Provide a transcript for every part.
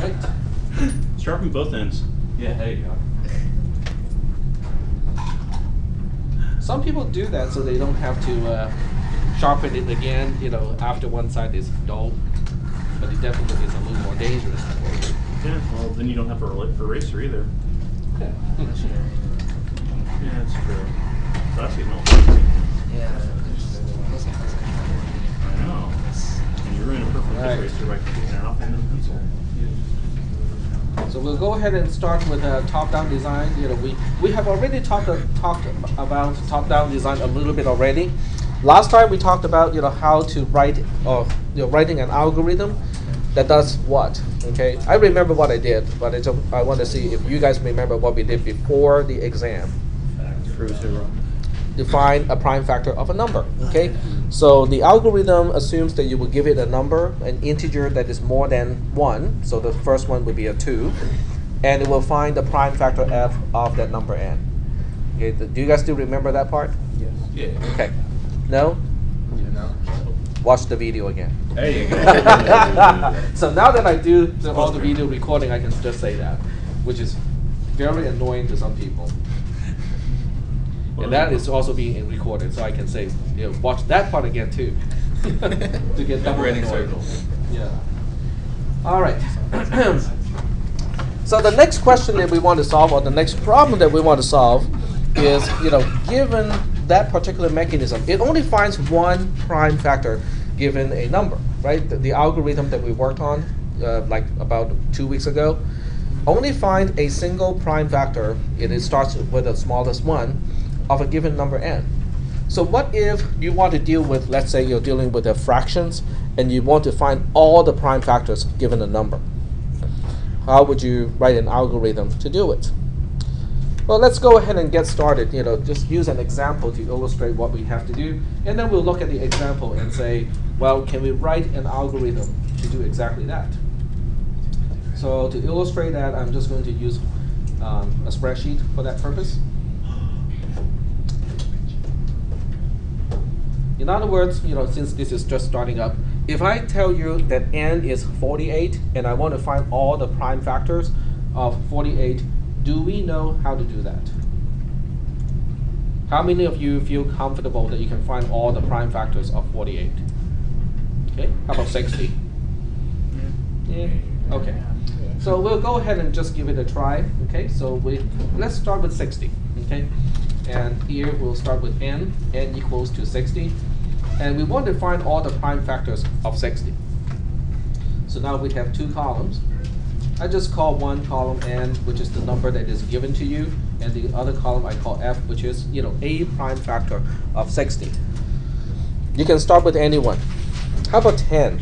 Right. Sharpen both ends. Yeah, there you go. Some people do that so they don't have to sharpen it again, after one side is dull. But it definitely is a little more dangerous. Yeah, well, then you don't have an eraser either. Yeah. Yeah, that's true. That's getting all fancy. Yeah. I know. And you ruin a perfect eraser by taking it off and then pencil. So we'll go ahead and start with top-down design. We have already talked about top-down design a little bit already. Last time we talked about how to write writing an algorithm that does what. Okay, I remember what I did, but I want to see if you guys remember what we did before the exam. Define a prime factor of a number. Okay, so the algorithm assumes that you will give it a number, an integer that is more than 1. So the first one would be a 2, and it will find the prime factor f of that number n. Okay, do you guys still remember that part? Yes. Yeah. Okay. No? No. Watch the video again. There you go. So now that I do all the video recording, I can just say that, which is very annoying to some people. And that is also being recorded, so I can say, watch that part again too, to get double annoyed. Yeah. All right. So the next question that we want to solve, or the next problem that we want to solve, is given that particular mechanism, it only finds one prime factor given a number, right? The algorithm that we worked on, like about 2 weeks ago, only find a single prime factor. It starts with the smallest one of a given number n. So what if you want to deal with, let's say you're dealing with the fractions, and you want to find all the prime factors given a number? How would you write an algorithm to do it? Well, let's go ahead and get started. Just use an example to illustrate what we have to do, and then we'll look at the example and say, well, can we write an algorithm to do exactly that? So to illustrate that, I'm just going to use a spreadsheet for that purpose. In other words, since this is just starting up, if I tell you that n is 48 and I want to find all the prime factors of 48, do we know how to do that? How many of you feel comfortable that you can find all the prime factors of 48? Okay, how about 60? Yeah. Okay. So we'll go ahead and just give it a try. Okay, so let's start with 60. Okay, and here we'll start with n equals to 60, and we want to find all the prime factors of 60. So now we have 2 columns. I just call one column n, which is the number that is given to you, and the other column I call f, which is a prime factor of 60. You can start with any one. How about 10?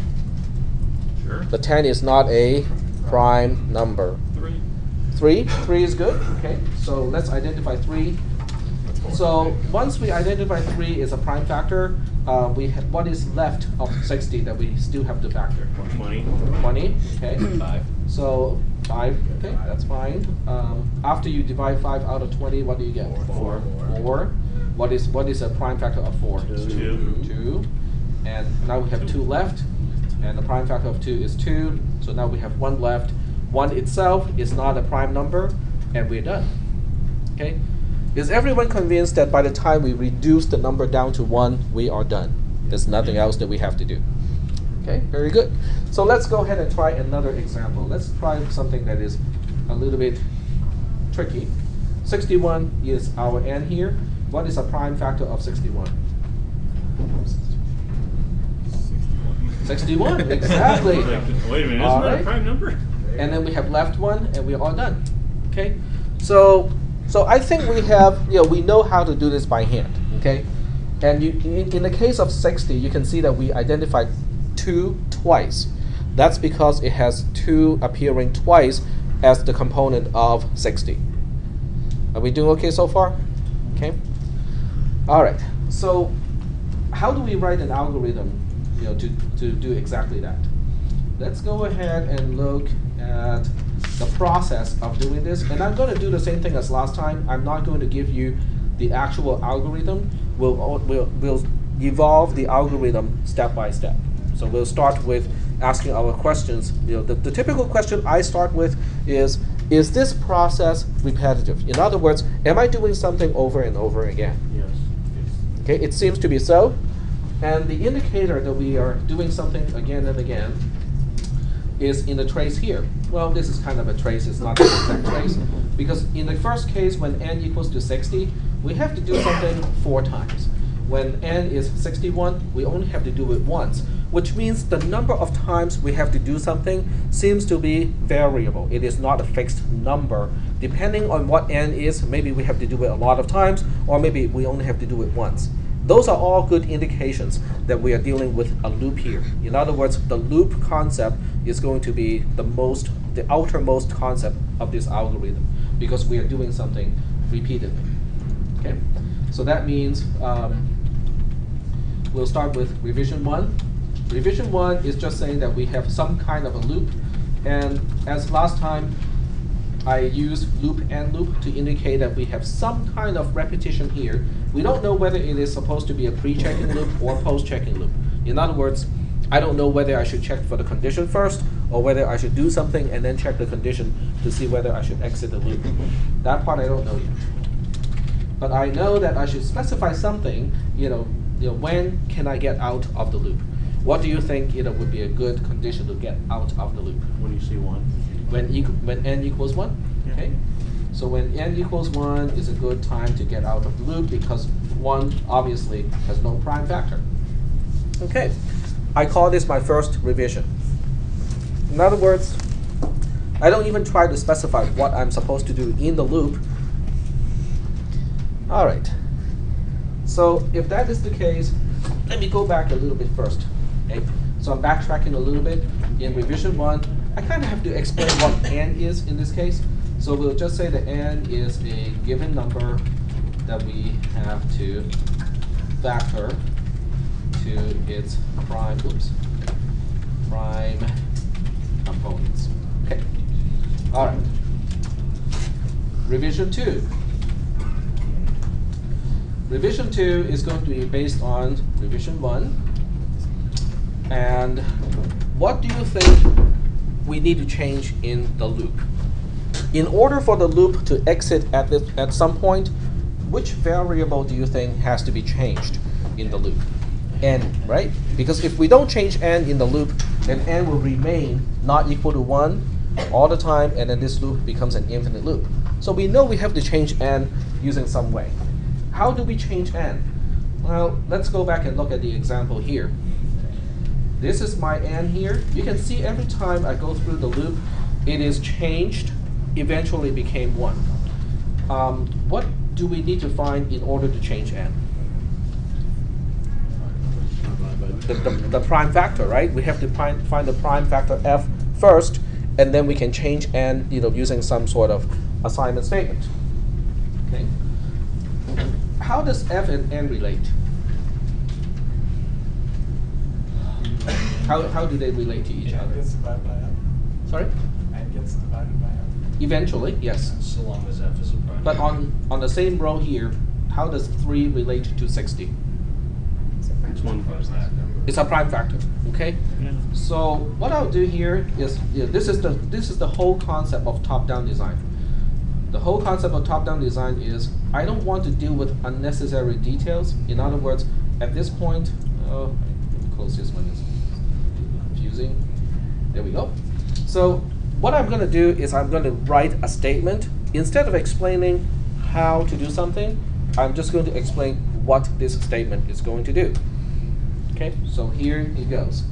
Sure. The 10 is not a prime number. 3. 3 is good. Okay, so let's identify 3. So once we identify 3 as a prime factor, what is left of 60 that we still have to factor? 20. 20. Okay. 5. So 5. Okay, that's fine. After you divide 5 out of 20, what do you get? 4. 4. What is a prime factor of 4? 2. 2. And now we have 2 left, and the prime factor of 2 is 2. So now we have 1 left. 1 itself is not a prime number, and we're done. Okay. Is everyone convinced that by the time we reduce the number down to 1, we are done? There's nothing else that we have to do. Okay, very good. So let's go ahead and try another example. Let's try something that is a little bit tricky. 61 is our n here. What is a prime factor of 61? 61, exactly. Wait a minute, isn't that a prime number? And then we have left one, and we're all done. Okay, so I think we have, we know how to do this by hand. Okay, and in the case of 60, you can see that we identified 2 twice. That's because it has 2 appearing twice as the component of 60. Are we doing okay so far? Okay. All right. So how do we write an algorithm, to do exactly that? Let's go ahead and look at the process of doing this. And I'm going to do the same thing as last time. I'm not going to give you the actual algorithm. We'll evolve the algorithm step by step. So we'll start with asking our questions, the typical question I start with is this process repetitive? In other words, am I doing something over and over again? Yes. Okay, it seems to be so. And the indicator that we are doing something again and again is in the trace here. Well, this is kind of a trace, it's not an exact trace. Because in the first case, when n equals to 60, we have to do something 4 times. When n is 61, we only have to do it once, which means the number of times we have to do something seems to be variable. It is not a fixed number. Depending on what n is, maybe we have to do it a lot of times, or maybe we only have to do it once. Those are all good indications that we are dealing with a loop here. In other words, the loop concept is going to be the outermost concept of this algorithm, because we are doing something repeatedly. Okay, so that means we'll start with revision 1. Revision 1 is just saying that we have some kind of a loop, and as last time, I used loop and loop to indicate that we have some kind of repetition here. We don't know whether it is supposed to be a pre-checking loop or post-checking loop. In other words, I don't know whether I should check for the condition first, or whether I should do something and then check the condition to see whether I should exit the loop. That part I don't know yet. But I know that I should specify something, when can I get out of the loop? What do you think would be a good condition to get out of the loop? When you see 1. When n equals 1? Yeah. Okay. So when n equals 1 is a good time to get out of the loop, because 1 obviously has no prime factor. Okay. I call this my first revision. In other words, I don't even try to specify what I'm supposed to do in the loop. All right. So if that is the case, let me go back a little bit first. Okay. So I'm backtracking a little bit. In revision 1, I kind of have to explain what n is in this case. So we'll just say that n is a given number that we have to factor to its prime components. Okay. All right. Revision 2. Revision 2 is going to be based on revision 1. And what do you think we need to change in the loop? In order for the loop to exit at some point, which variable do you think has to be changed in the loop? N, right? Because if we don't change n in the loop, then n will remain not equal to 1 all the time, and then this loop becomes an infinite loop. So we know we have to change n using some way. How do we change n? Well, let's go back and look at the example here. This is my n here. You can see every time I go through the loop, it is changed, eventually became 1. What do we need to find in order to change n? The prime factor, right? We have to find the prime factor f first, and then we can change n using some sort of assignment statement. Okay. How does f and n relate? How do they relate to each other? Gets divided by f. Sorry? N gets divided by f. Eventually, yes. So long as f is a prime. But on the same row here, how does 3 relate to 60? It's 1 plus that. It's a prime factor, okay? Yeah. So what I'll do here is, this is the whole concept of top-down design. The whole concept of top-down design is I don't want to deal with unnecessary details. In other words, at this point, let me close this one. It's confusing. There we go. So what I'm going to do is I'm going to write a statement. Instead of explaining how to do something, I'm just going to explain what this statement is going to do. Okay, so here it goes.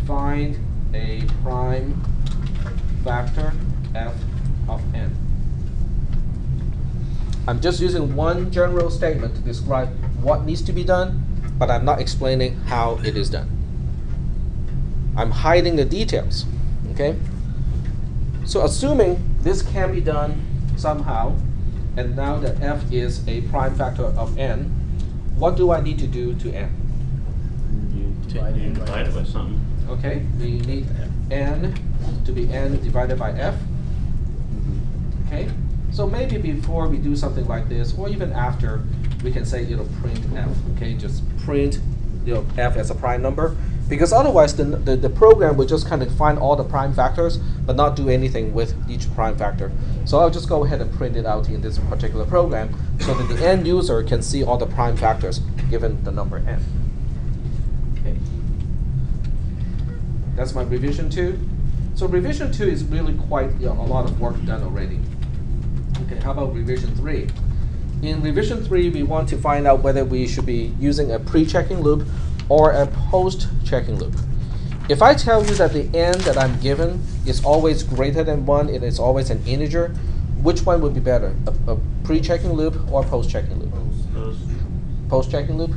Find a prime factor f of n. I'm just using one general statement to describe what needs to be done, but I'm not explaining how it is done. I'm hiding the details, okay? So assuming this can be done somehow, and now that f is a prime factor of n, what do I need to do to n? You divide it by something. Okay, we need n to be n divided by f. Okay, so maybe before we do something like this, or even after, we can say print f. Okay, just print f as a prime number. Because otherwise the program will just kind of find all the prime factors but not do anything with each prime factor. So I'll just go ahead and print it out in this particular program so that the end user can see all the prime factors given the number n. Okay. That's my revision 2. So revision 2 is really quite a lot of work done already. Okay, how about revision 3? In revision 3, we want to find out whether we should be using a pre-checking loop or a post-checking loop. If I tell you that the n that I'm given is always greater than 1 and it's always an integer, which one would be better, a pre-checking loop or a post-checking loop? Post-checking loop?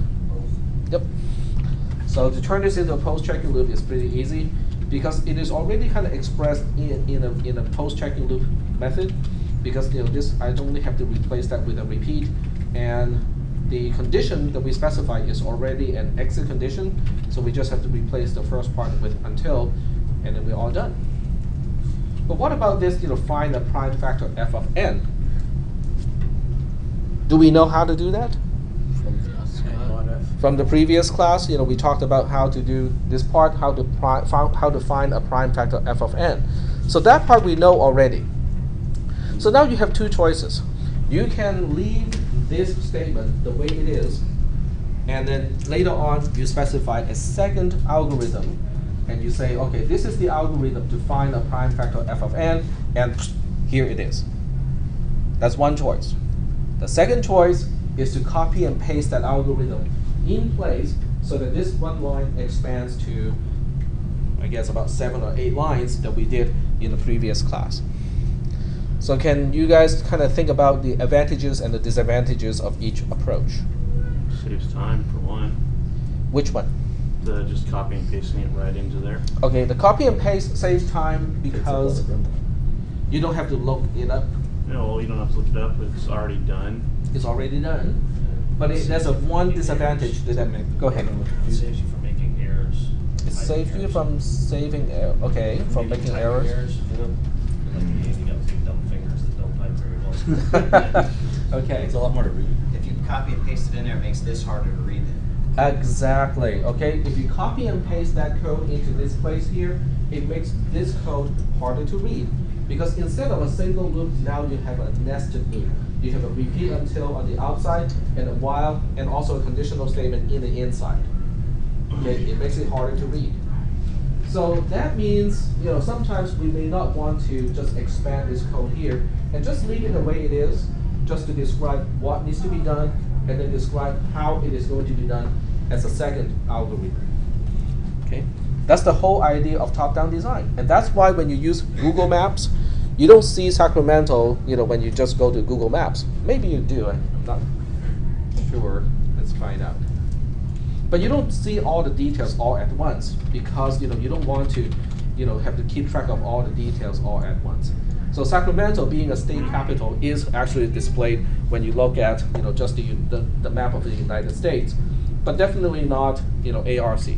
Yep. So to turn this into a post-checking loop is pretty easy because it is already kind of expressed in a post-checking loop method, because this I only have to replace that with a repeat, and the condition that we specify is already an exit condition, so we just have to replace the first part with until, and then we're all done. But what about this, find a prime factor f of n? Do we know how to do that? From the previous class, we talked about how to do this part, how to find a prime factor f of n. So that part we know already. So now you have two choices. You can leave this statement the way it is, and then later on you specify a second algorithm, and you say, okay, this is the algorithm to find a prime factor f of n, and here it is. That's one choice. The second choice is to copy and paste that algorithm in place so that this one line expands to, I guess, about 7 or 8 lines that we did in the previous class. So can you guys kind of think about the advantages and the disadvantages of each approach? Saves time for one. Which one? The just copy and pasting it right into there. Okay, the copy and paste saves time because you don't have to look it up. No, well, you don't have to look it up. It's already done. It's already done. But there's one disadvantage. Go ahead. It saves you from making errors. It saves you from saving okay, from making errors. You got two dumb fingers that don't type very well. Okay. It's a lot more to read. If you copy and paste it in there, it makes this harder to read then. Exactly. Okay. If you copy and paste that code into this place here, it makes this code harder to read. Because instead of a single loop, now you have a nested loop. You have a repeat until on the outside, and a while, and also a conditional statement in the inside. Okay, it makes it harder to read. So that means, sometimes we may not want to just expand this code here and just leave it the way it is, just to describe what needs to be done, and then describe how it is going to be done as a second algorithm. Okay, that's the whole idea of top-down design, and that's why when you use Google Maps, you don't see Sacramento, when you just go to Google Maps. Maybe you do, I'm not sure. Let's find out. But you don't see all the details all at once because you don't want to have to keep track of all the details all at once. So Sacramento, being a state capital, is actually displayed when you look at just the map of the United States, but definitely not ARC.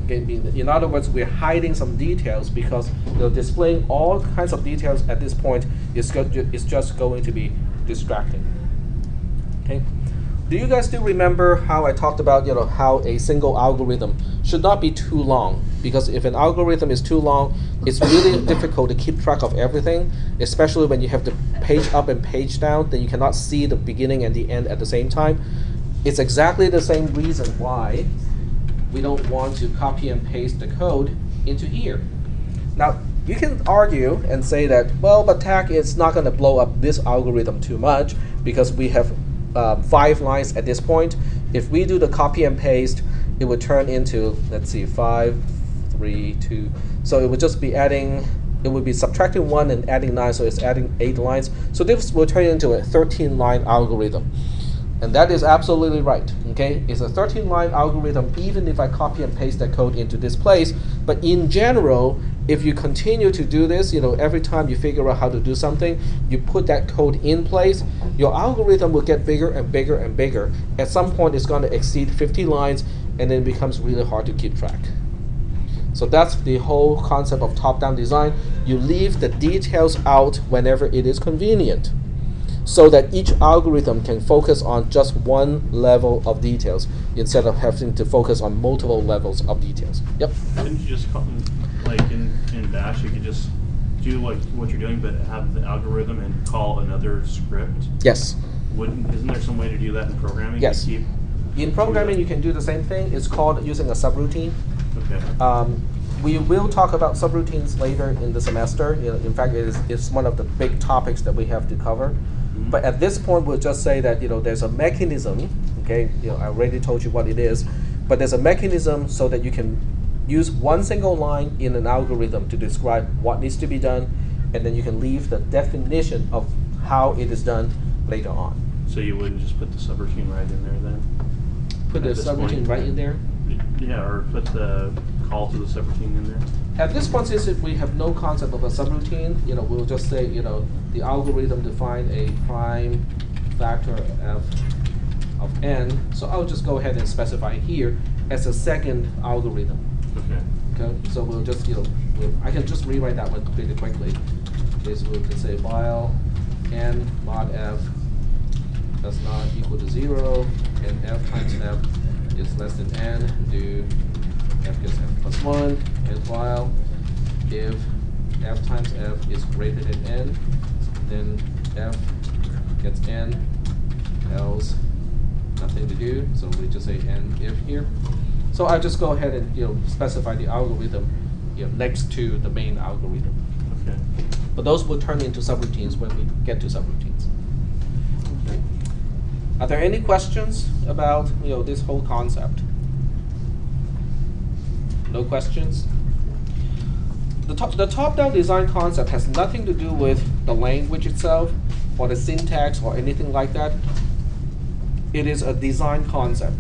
Okay, in other words, we're hiding some details because displaying all kinds of details at this point is just going to be distracting. Okay. Do you guys still remember how I talked about how a single algorithm should not be too long? Because if an algorithm is too long, it's really difficult to keep track of everything, especially when you have to page up and page down, then you cannot see the beginning and the end at the same time. It's exactly the same reason why we don't want to copy and paste the code into here. Now, you can argue and say that, well, but TAC is not going to blow up this algorithm too much because we have 5 lines at this point. If we do the copy and paste, it would turn into, let's see, 5, 3, 2. So it would just be adding, it would be subtracting 1 and adding 9, so it's adding 8 lines. So this will turn into a 13-line algorithm. And that is absolutely right. Okay, it's a 13-line algorithm even if I copy and paste that code into this place. But in general, if you continue to do this, every time you figure out how to do something, you put that code in place, your algorithm will get bigger and bigger and bigger. At some point, it's going to exceed 50 lines, and then it becomes really hard to keep track. So that's the whole concept of top-down design. You leave the details out whenever it is convenient. so that each algorithm can focus on just one level of details instead of having to focus on multiple levels of details. Yep. Couldn't you just call, like in Bash, you could just do like what you're doing, but have the algorithm and call another script? Yes. Isn't there some way to do that in programming? Yes. To keep In programming, you can do the same thing. It's called using a subroutine. Okay. We will talk about subroutines later in the semester. In fact, it's one of the big topics that we have to cover. But at this point, we'll just say that there's a mechanism. Okay, I already told you what it is, but there's a mechanism so that you can use one single line in an algorithm to describe what needs to be done, and then you can leave the definition of how it is done later on. So you wouldn't just put the subroutine right in there then? Put the At this subroutine point? right in there. Yeah, or put the call to the subroutine in there. At this point, since we have no concept of a subroutine, we'll just say, the algorithm defined a prime factor f of n. So I'll just go ahead and specify here as a second algorithm. Okay. Okay. So we'll just, I can just rewrite that one pretty quickly. Okay, so we can say while n mod f does not equal to 0 and f times f is less than n, do f gets f plus 1, and while if f times f is greater than n, then f gets n, else nothing to do, so we just say n if here. So I'll just go ahead and specify the algorithm next to the main algorithm. Okay. But those will turn into subroutines when we get to subroutines. Okay. Are there any questions about this whole concept? No questions? The top-down design concept has nothing to do with the language itself or the syntax or anything like that. It is a design concept.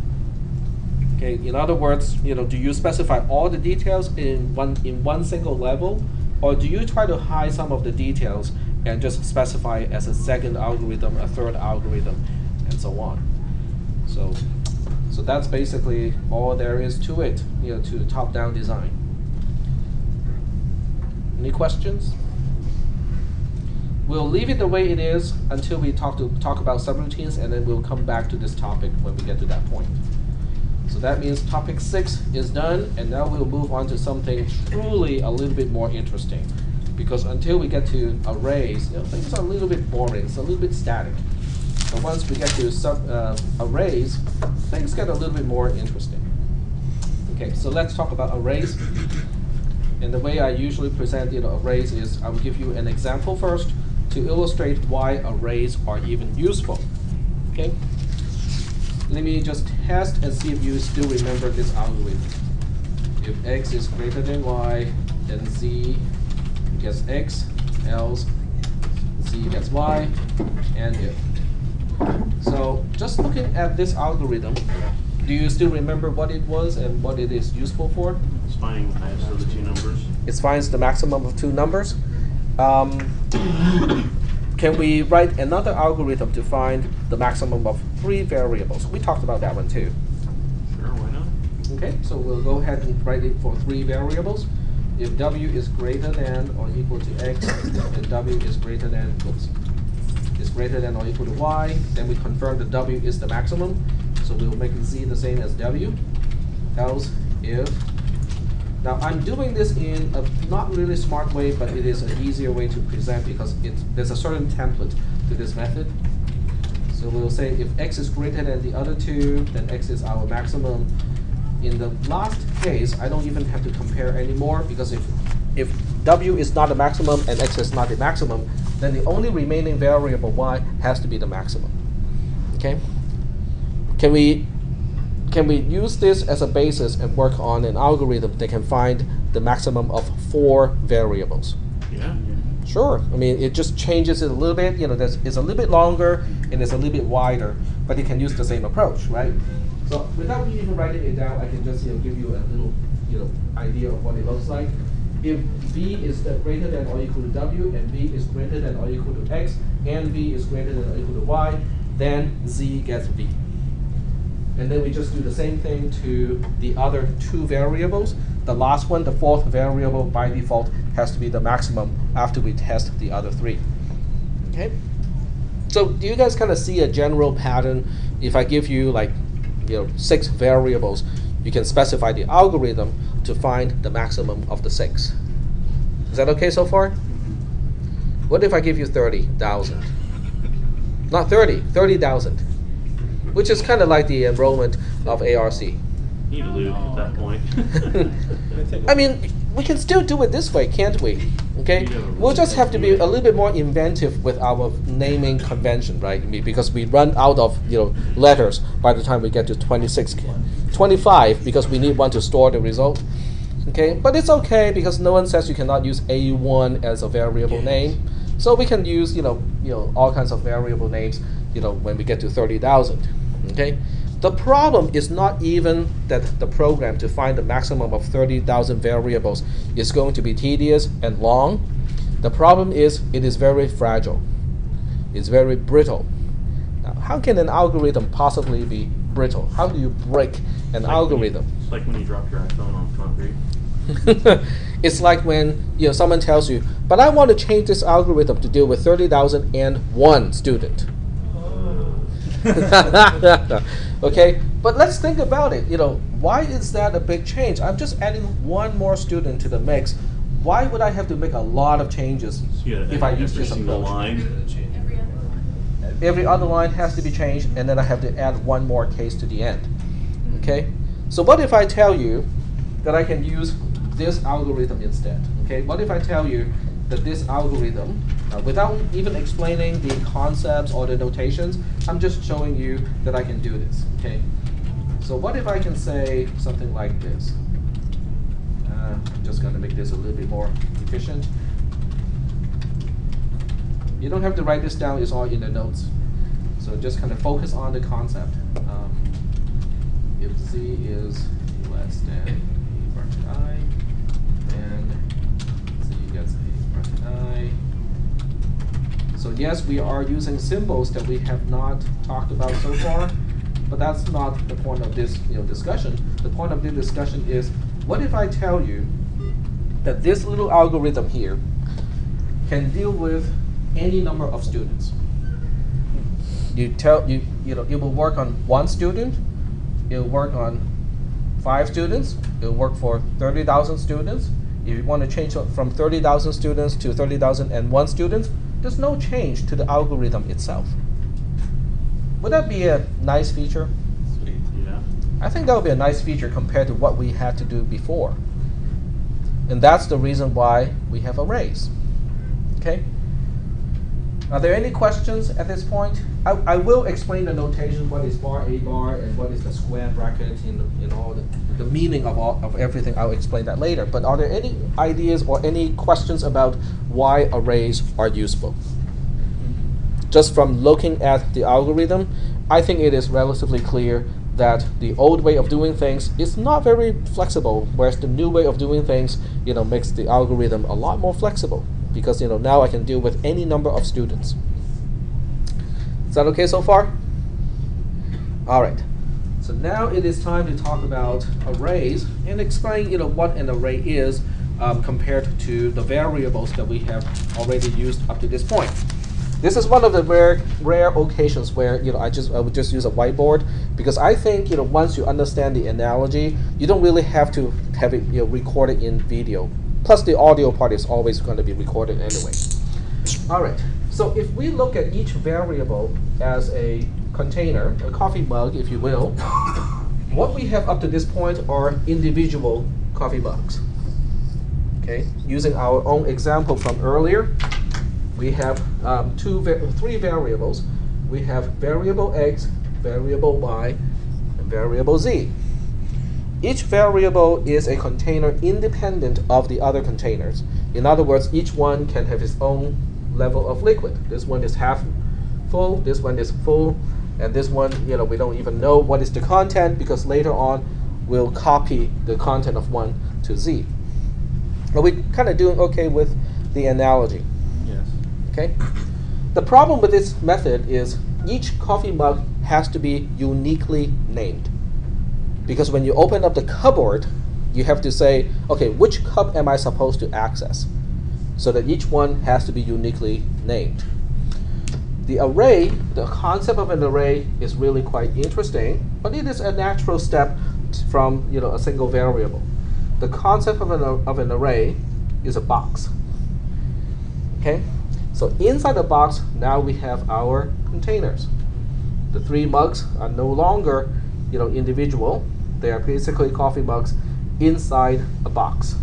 Okay. In other words, do you specify all the details in one single level, or do you try to hide some of the details and just specify it as a second algorithm, a third algorithm, and so on? So that's basically all there is to it, to top-down design. Any questions? We'll leave it the way it is until we talk about subroutines, and then we'll come back to this topic when we get to that point. So that means topic 6 is done, and now we'll move on to something truly a little bit more interesting. Because until we get to arrays, things are a little bit boring, it's a little bit static. But once we get to arrays, things get a little bit more interesting. Okay, so let's talk about arrays. And the way I usually present arrays is I will give you an example first to illustrate why arrays are even useful. Okay? Let me just test and see if you still remember this algorithm. If x is greater than y, then z gets x, else z gets y, and if. So just looking at this algorithm, do you still remember what it was and what it is useful for? It's finding the highest of the two numbers. It finds the maximum of two numbers. Can we write another algorithm to find the maximum of 3 variables? We talked about that one too. Sure, why not? Okay, so we'll go ahead and write it for 3 variables. If w is greater than or equal to x, and w is greater than, is greater than or equal to y, then we confirm that w is the maximum. So we'll make z the same as w. Else if, now I'm doing this in a not really smart way, but it is an easier way to present because there's a certain template to this method. So we'll say if x is greater than the other two, then x is our maximum. In the last case, I don't even have to compare anymore, because if w is not the maximum and x is not the maximum, then the only remaining variable y has to be the maximum. Okay? Can we use this as a basis and work on an algorithm that can find the maximum of 4 variables? Yeah. Sure. I mean, it just changes it a little bit. It's a little bit longer and it's a little bit wider, but you can use the same approach, right? So without me even writing it down, I can just give you a little idea of what it looks like. If v is greater than or equal to w, and v is greater than or equal to x, and v is greater than or equal to y, then z gets v. And then we just do the same thing to the other 2 variables. The last one, the 4th variable, by default has to be the maximum after we test the other 3. Okay? So do you guys kind of see a general pattern? If I give you like, 6 variables, you can specify the algorithm to find the maximum of the 6. Is that okay so far? What if I give you 30,000? Not 30, 30,000, which is kind of like the enrollment of ARC. You need to lose at that point. I mean, we can still do it this way, can't we? Okay, we'll just have to be a little bit more inventive with our naming convention, right? Because we run out of letters by the time we get to 26, 25, because we need one to store the result. Okay, but it's okay because no one says you cannot use A1 as a variable name, so we can use all kinds of variable names when we get to 30,000. Okay. The problem is not even that the program to find the maximum of 30,000 variables is going to be tedious and long. The problem is it is very fragile. It's very brittle. Now, how can an algorithm possibly be brittle? How do you break an algorithm? It's like when you drop your iPhone on concrete. It's like when someone tells you, but I want to change this algorithm to deal with 30,001 student. Okay, but let's think about it. Why is that a big change? I'm just adding one more student to the mix. Why would I have to make a lot of changes if I use this approach? Every other line has to be changed, and then I have to add one more case to the end. Okay, so what if I tell you that I can use this algorithm instead? Okay, what if I tell you that this algorithm, without even explaining the concepts or the notations, I'm just showing you that I can do this. Okay. So what if I can say something like this? I'm just going to make this a little bit more efficient. You don't have to write this down; it's all in the notes. So just kind of focus on the concept. If z is less than a bracket I, then z gets a bracket I. So yes, we are using symbols that we have not talked about so far, but that's not the point of this discussion. The point of this discussion is, what if I tell you that this little algorithm here can deal with any number of students? It will work on 1 student, it will work on 5 students, it will work for 30,000 students. If you want to change from 30,000 students to 30,001 students, there's no change to the algorithm itself. Would that be a nice feature? Sweet, yeah. I think that would be a nice feature compared to what we had to do before. And that's the reason why we have arrays. Okay? Are there any questions at this point? I will explain the notation, what is bar, a bar, and what is the square bracket in all the meaning of everything. I'll explain that later. But are there any ideas or any questions about why arrays are useful? Just from looking at the algorithm, I think it is relatively clear that the old way of doing things is not very flexible, whereas the new way of doing things, makes the algorithm a lot more flexible, because now I can deal with any number of students. Is that okay so far? All right. So now it is time to talk about arrays and explain what an array is compared to the variables that we have already used up to this point. This is one of the rare occasions where I would just use a whiteboard, because I think once you understand the analogy, you don't really have to have it recorded in video. Plus the audio part is always going to be recorded anyway. All right. So if we look at each variable as a container, a coffee mug, if you will, what we have up to this point are individual coffee mugs. Okay. Using our own example from earlier, we have 3 variables. We have variable x, variable y, and variable z. Each variable is a container independent of the other containers. In other words, each one can have its own level of liquid. This one is half full, this one is full, and this one, we don't even know what is the content, because later on we'll copy the content of 1 to z. But we're kind of doing okay with the analogy. Yes. Okay. The problem with this method is each coffee mug has to be uniquely named. Because when you open up the cupboard, you have to say, okay, which cup am I supposed to access? So that each one has to be uniquely named. The array, the concept of an array is really quite interesting, but it is a natural step from a single variable. The concept of an array is a box. Okay, so inside the box now we have our containers. The 3 mugs are no longer individual. They are basically coffee mugs inside a box.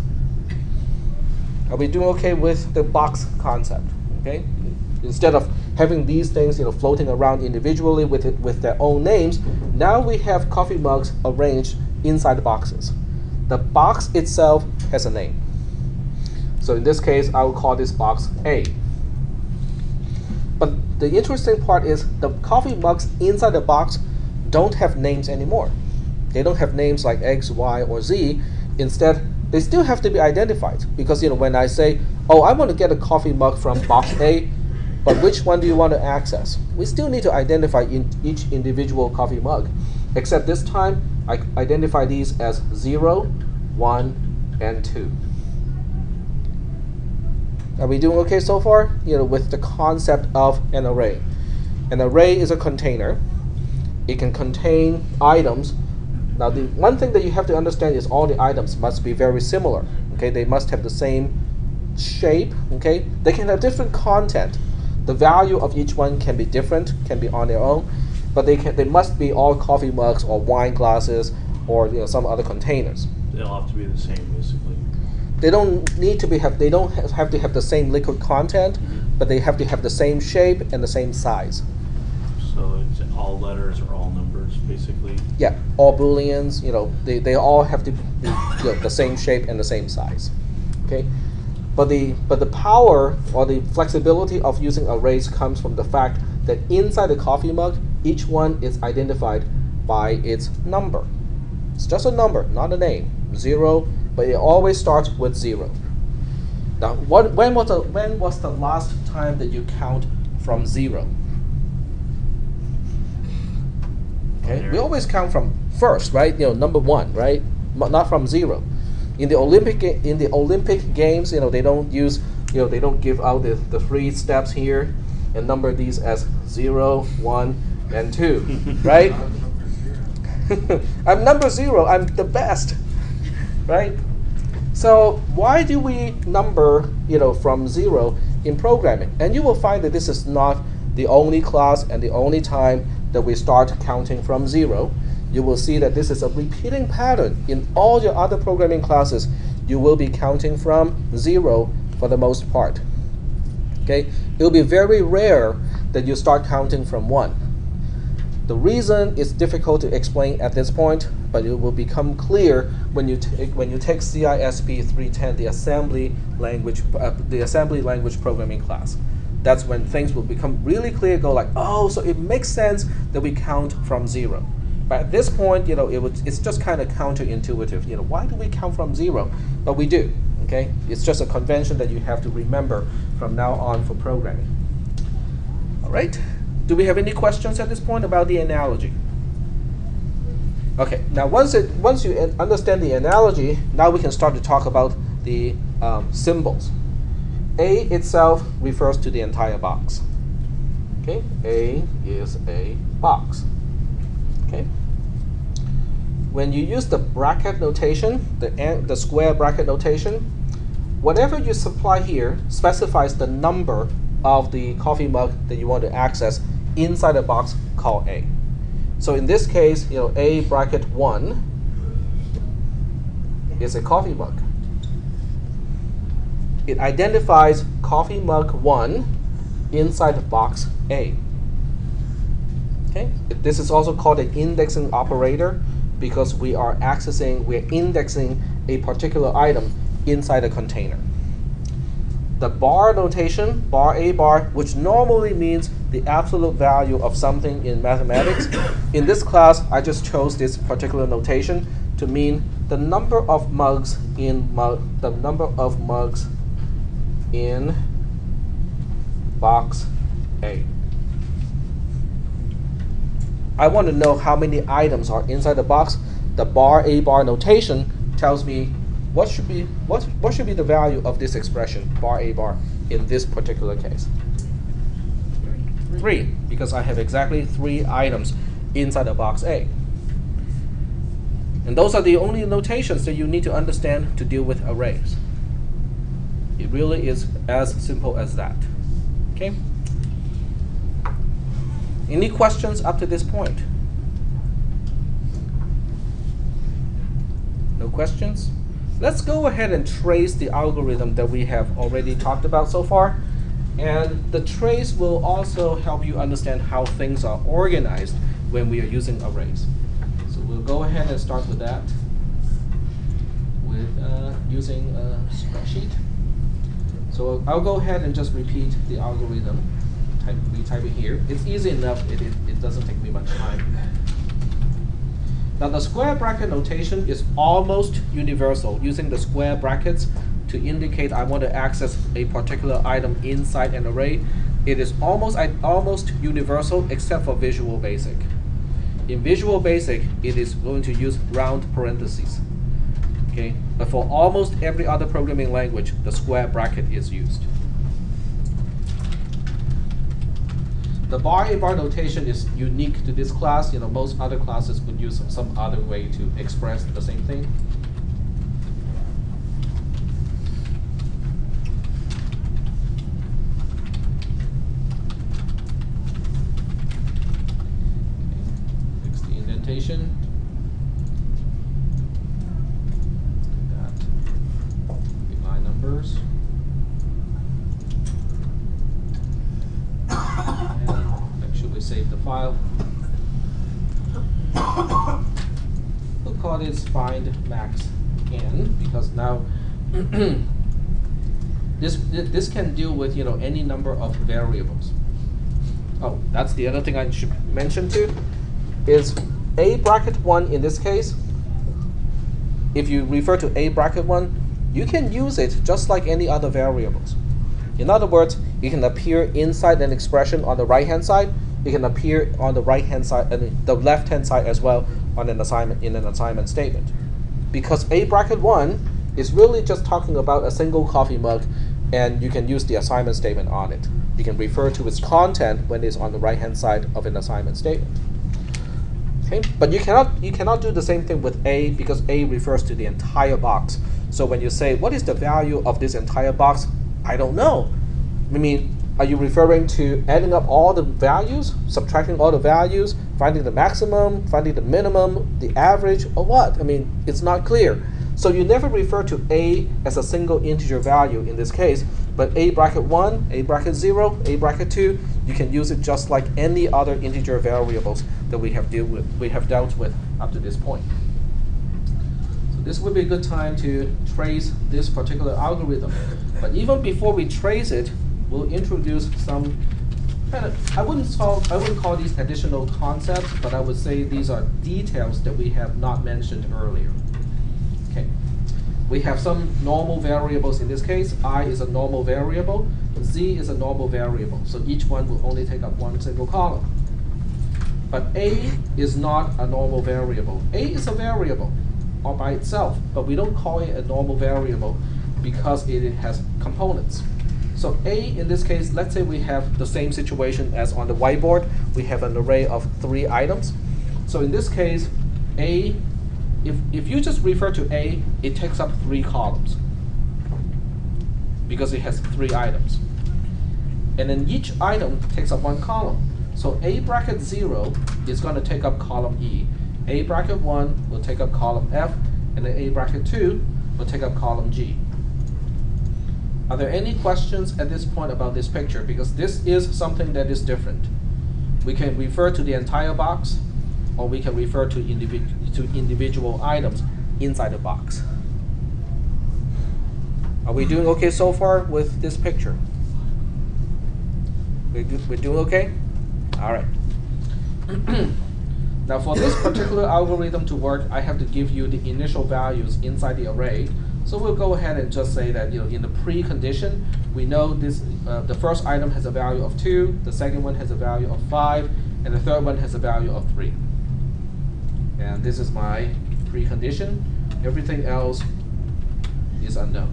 Are we doing okay with the box concept? Okay, instead of having these things floating around individually with their own names, now we have coffee mugs arranged inside the boxes. The box itself has a name. So in this case, I will call this box A. But the interesting part is the coffee mugs inside the box don't have names anymore. They don't have names like X, Y, or Z. Instead, they still have to be identified, because when I say, oh, I want to get a coffee mug from box A, but which one do you want to access? We still need to identify each individual coffee mug, except this time I identify these as 0, 1, and 2. Are we doing okay so far? With the concept of an array. An array is a container. It can contain items. Now, the one thing that you have to understand is all the items must be very similar. Okay, they must have the same shape. Okay, they can have different content. The value of each one can be different, can be on their own, but they must be all coffee mugs or wine glasses or some other containers. They'll have to be the same, basically. They don't need to be they don't have to have the same liquid content, but they have to have the same shape and the same size. So it's all letters or all numbers, basically. Yeah, all booleans. They all have to be the same shape and the same size. Okay, but the power or the flexibility of using arrays comes from the fact that inside the coffee mug, each one is identified by its number. It's just a number, not a name. 0, but it always starts with 0. Now, when was the last time that you count from 0? Okay, we always count from first, right? Number 1, right? Not from 0. In the Olympic games, they don't use, they don't give out the 3 steps here and number these as 0, 1, and 2, right? I'm number 0. I'm the best, right? So why do we number, from 0 in programming? And you will find that this is not the only class and the only time that we start counting from 0. You will see that this is a repeating pattern. In all your other programming classes, you will be counting from 0 for the most part. Okay? It will be very rare that you start counting from 1. The reason is difficult to explain at this point, but it will become clear when you take cisp300, the assembly language programming class. That's when things will become really clear. Go like, oh, so it makes sense that we count from 0. But at this point, it's just kind of counterintuitive. Why do we count from 0? But we do. Okay, it's just a convention that you have to remember from now on for programming. All right. Do we have any questions at this point about the analogy? Okay, now once you understand the analogy, now we can start to talk about the symbols. A itself refers to the entire box. Okay, A is a box. Okay. When you use the bracket notation, the square bracket notation, whatever you supply here specifies the number of the coffee mug that you want to access inside a box called A. So in this case, A bracket 1 is a coffee mug. It identifies coffee mug 1 inside the box A. Okay? This is also called an indexing operator because we're indexing a particular item inside a container. The bar notation, bar A bar, which normally means the absolute value of something in mathematics. In this class, I just chose this particular notation to mean the number of mugs in box A. I want to know how many items are inside the box. The bar A bar notation tells me what should be the value of this expression, bar A bar, in this particular case. 3, because I have exactly 3 items inside the box A. And those are the only notations that you need to understand to deal with arrays. It really is as simple as that. Okay? Any questions up to this point? No questions? Let's go ahead and trace the algorithm that we have already talked about so far. And the trace will also help you understand how things are organized when we are using arrays. So we'll go ahead and start with that, with using a spreadsheet. So I'll go ahead and just repeat the algorithm. Retype it here. It's easy enough. It doesn't take me much time. Now the square bracket notation is almost universal, using the square brackets to indicate I want to access a particular item inside an array. It is almost universal except for Visual Basic. In Visual Basic, it is going to use round parentheses. Okay? But for almost every other programming language, the square bracket is used. The bar notation is unique to this class. You know, most other classes would use some other way to express the same thing. Okay. Fix the indentation. That. Line numbers. Save the file. We'll call this find max n, because now this can deal with, you know, any number of variables. Oh, that's the other thing I should mention too, is a bracket 1 in this case. If you refer to a bracket 1, you can use it just like any other variables. In other words, it can appear inside an expression on the right-hand side. It can appear on the right-hand side and the left-hand side as well on an assignment, in an assignment statement. Because a bracket 1 is really just talking about a single coffee mug, and you can use the assignment statement on it. You can refer to its content when it's on the right-hand side of an assignment statement. Okay? But you cannot do the same thing with a, because a refers to the entire box. So when you say, what is the value of this entire box? I don't know. I mean, are you referring to adding up all the values, subtracting all the values, finding the maximum, finding the minimum, the average, or what? I mean, it's not clear. So you never refer to a as a single integer value in this case, but a bracket 1, a bracket 0, a bracket 2, you can use it just like any other integer variables that we have dealt with up to this point. So this would be a good time to trace this particular algorithm. But even before we trace it, we'll introduce some kind of, I wouldn't call these additional concepts, but I would say these are details that we have not mentioned earlier. Okay, we have some normal variables in this case. I is a normal variable, Z is a normal variable, so each one will only take up one single column. But A is not a normal variable. A is a variable all by itself, but we don't call it a normal variable because it has components. So A, in this case, let's say we have the same situation as on the whiteboard. We have an array of 3 items. So in this case, A, if you just refer to A, it takes up 3 columns because it has 3 items. And then each item takes up 1 column. So A bracket 0 is going to take up column E. A bracket 1 will take up column F, and then A bracket 2 will take up column G. Are there any questions at this point about this picture? Because this is something that is different. We can refer to the entire box, or we can refer to individual items inside the box. Are we doing okay so far with this picture? We're doing okay? All right. Now for this particular algorithm to work, I have to give you the initial values inside the array. So we'll go ahead and just say that, you know, in the precondition, we know this the first item has a value of 2, the second one has a value of 5, and the third one has a value of 3. And this is my precondition. Everything else is unknown.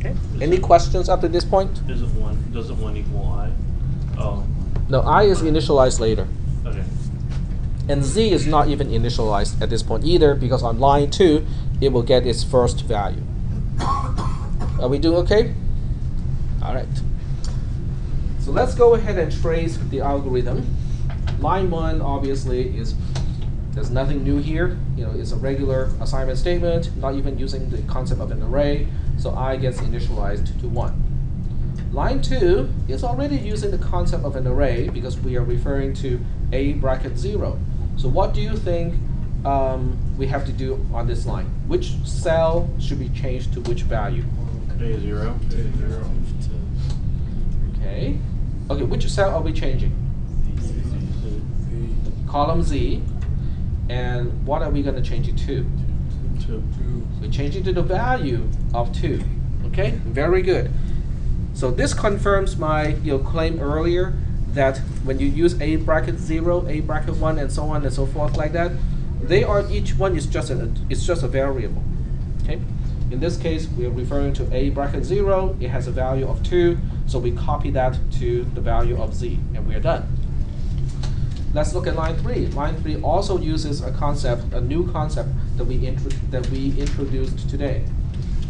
Okay. Any questions up to this point? Doesn't one equal I? Oh, No, I is initialized later. okay. And z is not even initialized at this point either, because on line 2, it will get its first value. Are we doing okay? All right. So let's go ahead and trace the algorithm. Line 1 obviously there's nothing new here. It's a regular assignment statement, not even using the concept of an array. So I gets initialized to 1. Line 2 is already using the concept of an array because we are referring to a bracket 0. So what do you think we have to do on this line? Which cell should be changed to which value? A0. Okay. Okay, which cell are we changing? Column Z. And what are we going to change it to? 2. We change it to the value of 2. Okay, very good. So this confirms my claim earlier that when you use a bracket 0, a bracket 1, and so on and so forth like that, each one is just a variable. Okay. In this case, we are referring to a bracket 0. It has a value of 2, so we copy that to the value of z, and we are done. Let's look at line 3. Line 3 also uses a new concept that we introduced today.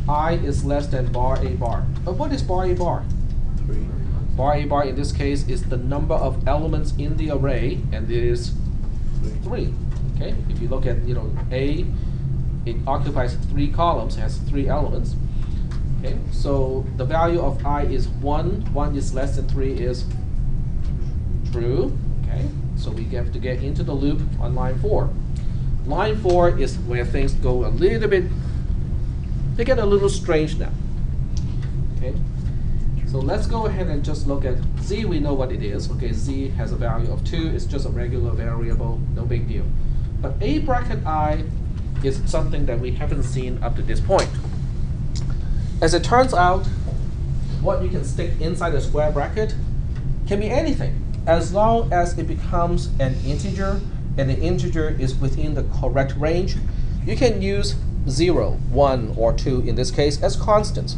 I is less than bar a bar. But what is bar a bar? 3. Bar a bar in this case is the number of elements in the array, and it is 3. Okay, if you look at A, it occupies 3 columns, has 3 elements. Okay, so the value of I is 1. 1 is less than 3 is true. Okay, so we have to get into the loop on line 4. Line 4 is where things go they get a little strange now. Okay, so let's go ahead and just look at z. We know what it is. Okay, z has a value of 2. It's just a regular variable, no big deal. But a bracket I is something that we haven't seen up to this point. As it turns out, what you can stick inside a square bracket can be anything, as long as it becomes an integer and the integer is within the correct range. You can use 0, 1, or 2 in this case as constants.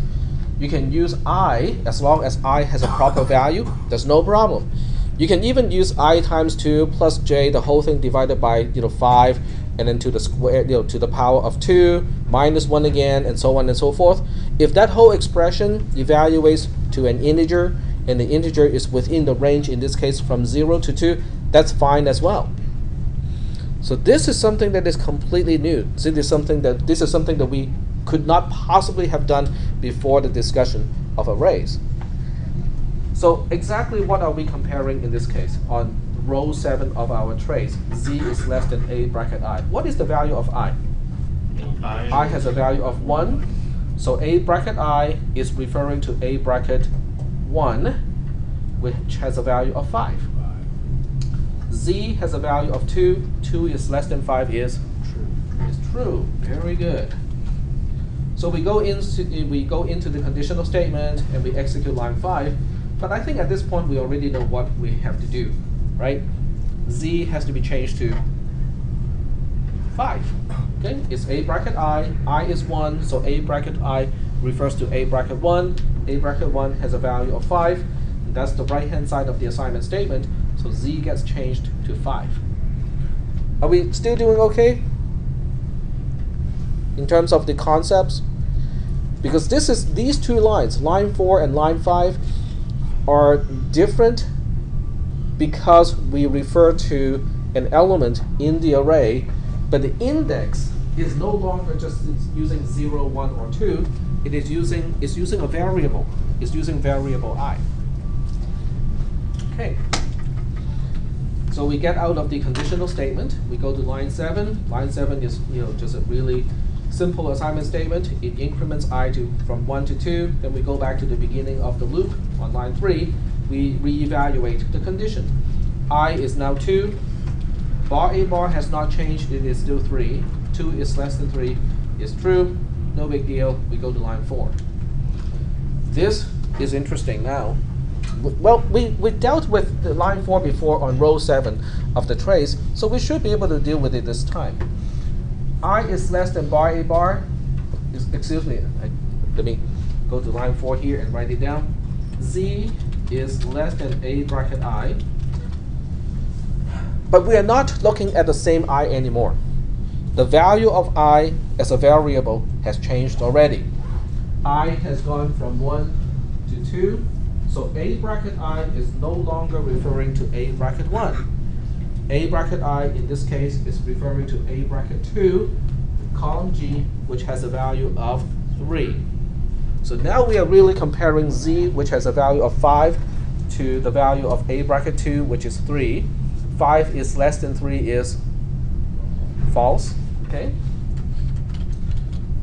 You can use I as long as I has a proper value. There's no problem. You can even use I times 2 plus j, the whole thing divided by 5, and then to the square, to the power of 2 minus 1 again, and so on and so forth. If that whole expression evaluates to an integer, and the integer is within the range, in this case from 0 to 2, that's fine as well. So this is something that is completely new. This is something that we could not possibly have done before the discussion of arrays. So exactly what are we comparing in this case? On row 7 of our trace, z is less than a bracket I. What is the value of I? I has a value of 1. So a bracket I is referring to a bracket 1, which has a value of 5. Z has a value of 2. 2 is less than 5 is true. Very good. So we go into the conditional statement and we execute line 5. But I think at this point we already know what we have to do, right? Z has to be changed to 5. Okay, it's a bracket I is 1, so a bracket I refers to a bracket 1. A bracket 1 has a value of 5. And that's the right-hand side of the assignment statement. So z gets changed to 5. Are we still doing okay in terms of the concepts? Because these two lines, line 4 and line 5, are different because we refer to an element in the array, but the index is no longer just using 0, 1, or 2. It's using a variable. It's using variable I. Okay. So we get out of the conditional statement. We go to line 7. Line 7 is just a really simple assignment statement. It increments I from 1 to 2. Then we go back to the beginning of the loop. On line 3, we reevaluate the condition. I is now 2. Bar a bar has not changed. It is still 3. 2 is less than 3 is true. No big deal. We go to line 4. This is interesting now. Well, we dealt with the line 4 before on row 7 of the trace, so we should be able to deal with it this time. I is less than bar a bar. Excuse me. Let me go to line 4 here and write it down. Z is less than A bracket I. But we are not looking at the same I anymore. The value of I as a variable has changed already. I has gone from 1 to 2. So A bracket I is no longer referring to A bracket 1. A bracket I in this case is referring to A bracket 2, column G, which has a value of 3. So now we are really comparing Z, which has a value of 5, to the value of A bracket 2, which is 3. 5 is less than 3 is false. Okay.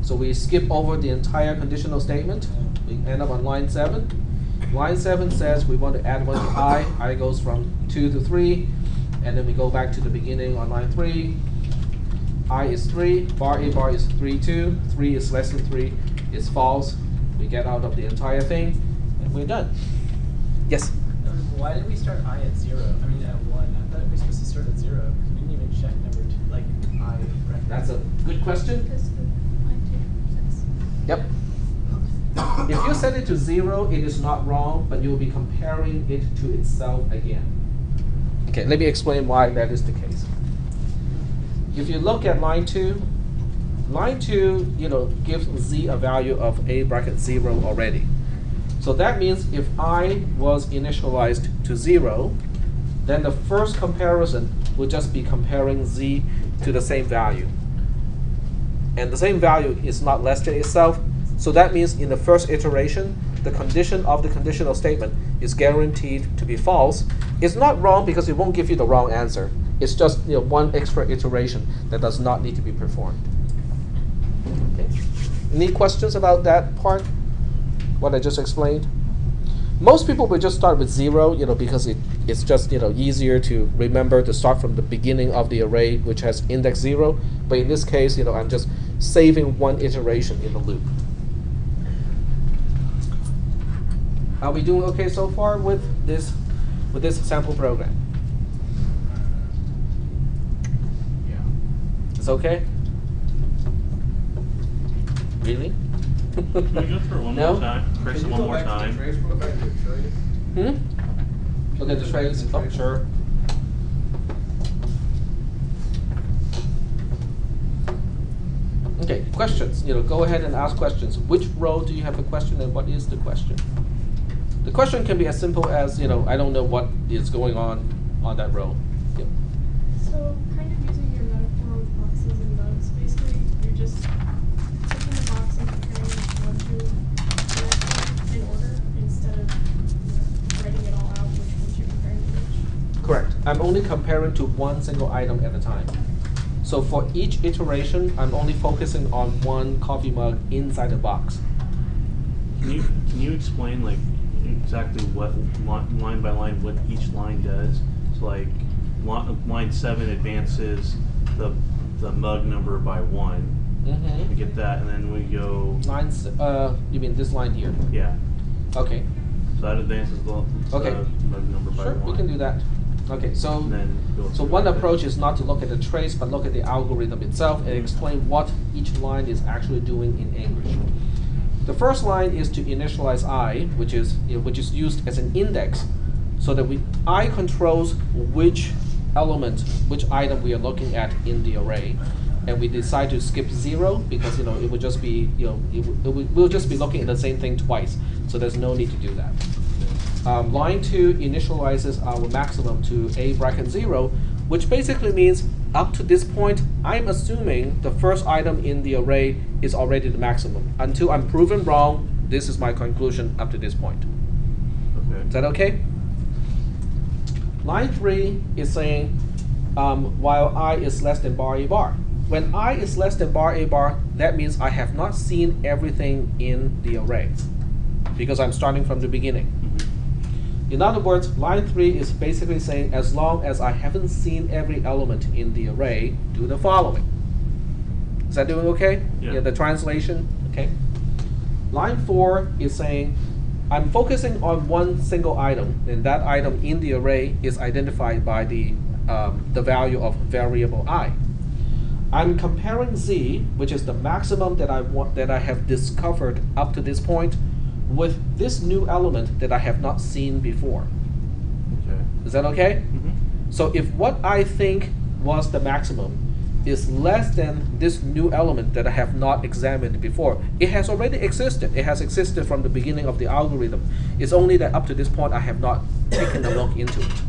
So we skip over the entire conditional statement. We end up on line 7. Line 7 says we want to add 1 to I. I goes from 2 to 3. And then we go back to the beginning on line 3. I is 3. Bar A bar is 3, 2. 3 is less than 3 is false. We get out of the entire thing. And we're done. Yes? Why did we start I at 0? I mean at 1. I thought we were supposed to start at 0. We didn't even check number 2, like I. That's a good question. Because the line 2 says. Yep. If you set it to 0, it is not wrong, but you'll be comparing it to itself again. Okay, let me explain why that is the case. If you look at line 2 gives Z a value of A bracket 0 already. So that means if I was initialized to 0, then the first comparison would just be comparing Z to the same value. And the same value is not less than itself. So that means in the first iteration, the condition of the conditional statement is guaranteed to be false. It's not wrong because it won't give you the wrong answer. It's just one extra iteration that does not need to be performed. Okay. Any questions about that part? What I just explained? Most people would just start with 0, because it's just easier to remember to start from the beginning of the array, which has index 0. But in this case, I'm just saving one iteration in the loop. Are we doing okay so far with this sample program? Yeah. It's okay? Really? Can we go through it one No? more time? Trace it one more time. Look at the trace. Oh, sure. Okay, questions. Go ahead and ask questions. Which row do you have a question, and what is the question? The question can be as simple as, I don't know what is going on that row. Yep. So, kind of using your metaphor with boxes and bugs, basically you're just taking the box and comparing one to the next one in order instead of writing it all out, which ones you're comparing to which. Correct. I'm only comparing to one single item at a time. So for each iteration, I'm only focusing on one coffee mug inside the box. Can you explain exactly what line by line what each line does? So line 7 advances the mug number by 1. Mm-hmm. We get that, and then we go. Lines. You mean this line here? Yeah. Okay. So that advances the mug number by Sure, 1. we can do that. Okay, so And then go through one it. approach is not to look at the trace, but look at the algorithm itself and explain what each line is actually doing in English. The first line is to initialize I, which is used as an index, so that I controls which element, which item we are looking at in the array, and we decide to skip 0 because it would just be we'll just be looking at the same thing twice, so there's no need to do that. Line 2 initializes our maximum to A bracket 0, which basically means up to this point, I'm assuming the first item in the array is already the maximum. Until I'm proven wrong, this is my conclusion up to this point. Okay. Is that okay? Line 3 is saying while I is less than bar A bar. When I is less than bar A bar, that means I have not seen everything in the array because I'm starting from the beginning. In other words, line 3 is basically saying as long as I haven't seen every element in the array, do the following. Is that doing okay? Yeah. The translation? Okay. Line 4 is saying I'm focusing on one single item, and that item in the array is identified by the value of variable I. I'm comparing Z, which is the maximum that I have discovered up to this point, with this new element that I have not seen before. Okay. Is that okay? Mm-hmm. So if what I think was the maximum is less than this new element that I have not examined before, it has already existed. It has existed from the beginning of the algorithm. It's only that up to this point I have not taken a look into it.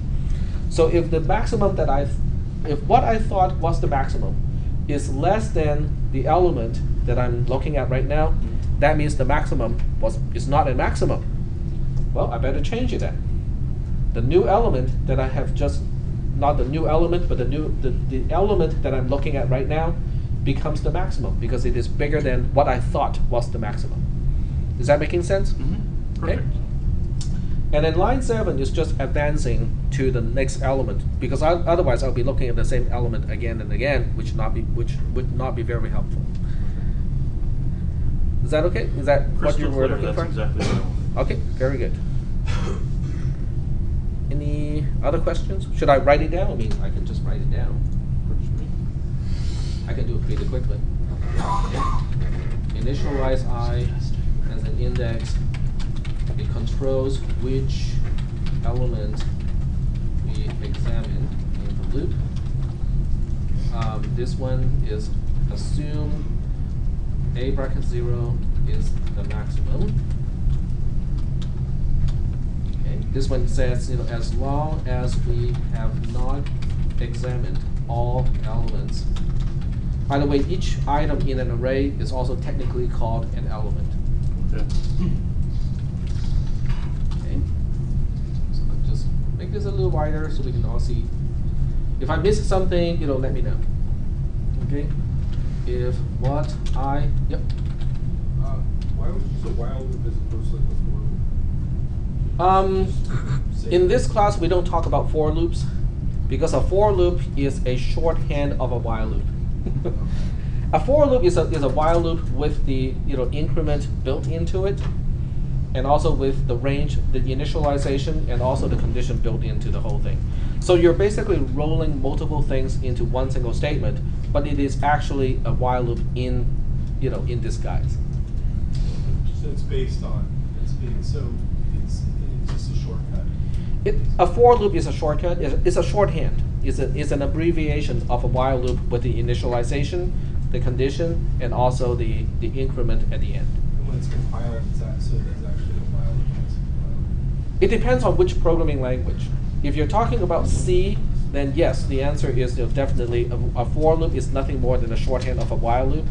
So if the maximum that if what I thought was the maximum is less than the element that I'm looking at right now, that means the maximum is not a maximum. Well, I better change it then. The new element that I have just, not the new element, but the element that I'm looking at right now becomes the maximum because it is bigger than what I thought was the maximum. Is that making sense? Mm-hmm. Perfect. Okay. And then line 7 is just advancing to the next element because otherwise I'll be looking at the same element again and again, which would not be very helpful. Is that okay? Is that what you Crystal were clear, looking that's for? exactly what I wanted. Okay, very good. Any other questions? Should I write it down? I mean, I can just write it down. I can do it pretty quickly. Okay. Initialize I as an index. It controls which element we examine in the loop. This one is assume a bracket 0 is the maximum. Okay. This one says, as long as we have not examined all elements. By the way, each item in an array is also technically called an element. Okay. Okay. So I'll just make this a little wider so we can all see. If I miss something, let me know. Okay. If what I why would you use a while loop as opposed to like a for loop? In this class, we don't talk about for loops because a for loop is a shorthand of a while loop. A for loop is a while loop with the increment built into it, and also with the range, the initialization, and also the condition built into the whole thing. So you're basically rolling multiple things into one single statement, but it is actually a while loop in disguise. So it's based on it's just a shortcut. A for loop is a shortcut. It's a shorthand. It's an abbreviation of a while loop with the initialization, the condition, and also the increment at the end. And when it's compiled, it's actually a while loop. It depends on which programming language. If you're talking about C, then yes, the answer is definitely a for loop is nothing more than a shorthand of a while loop.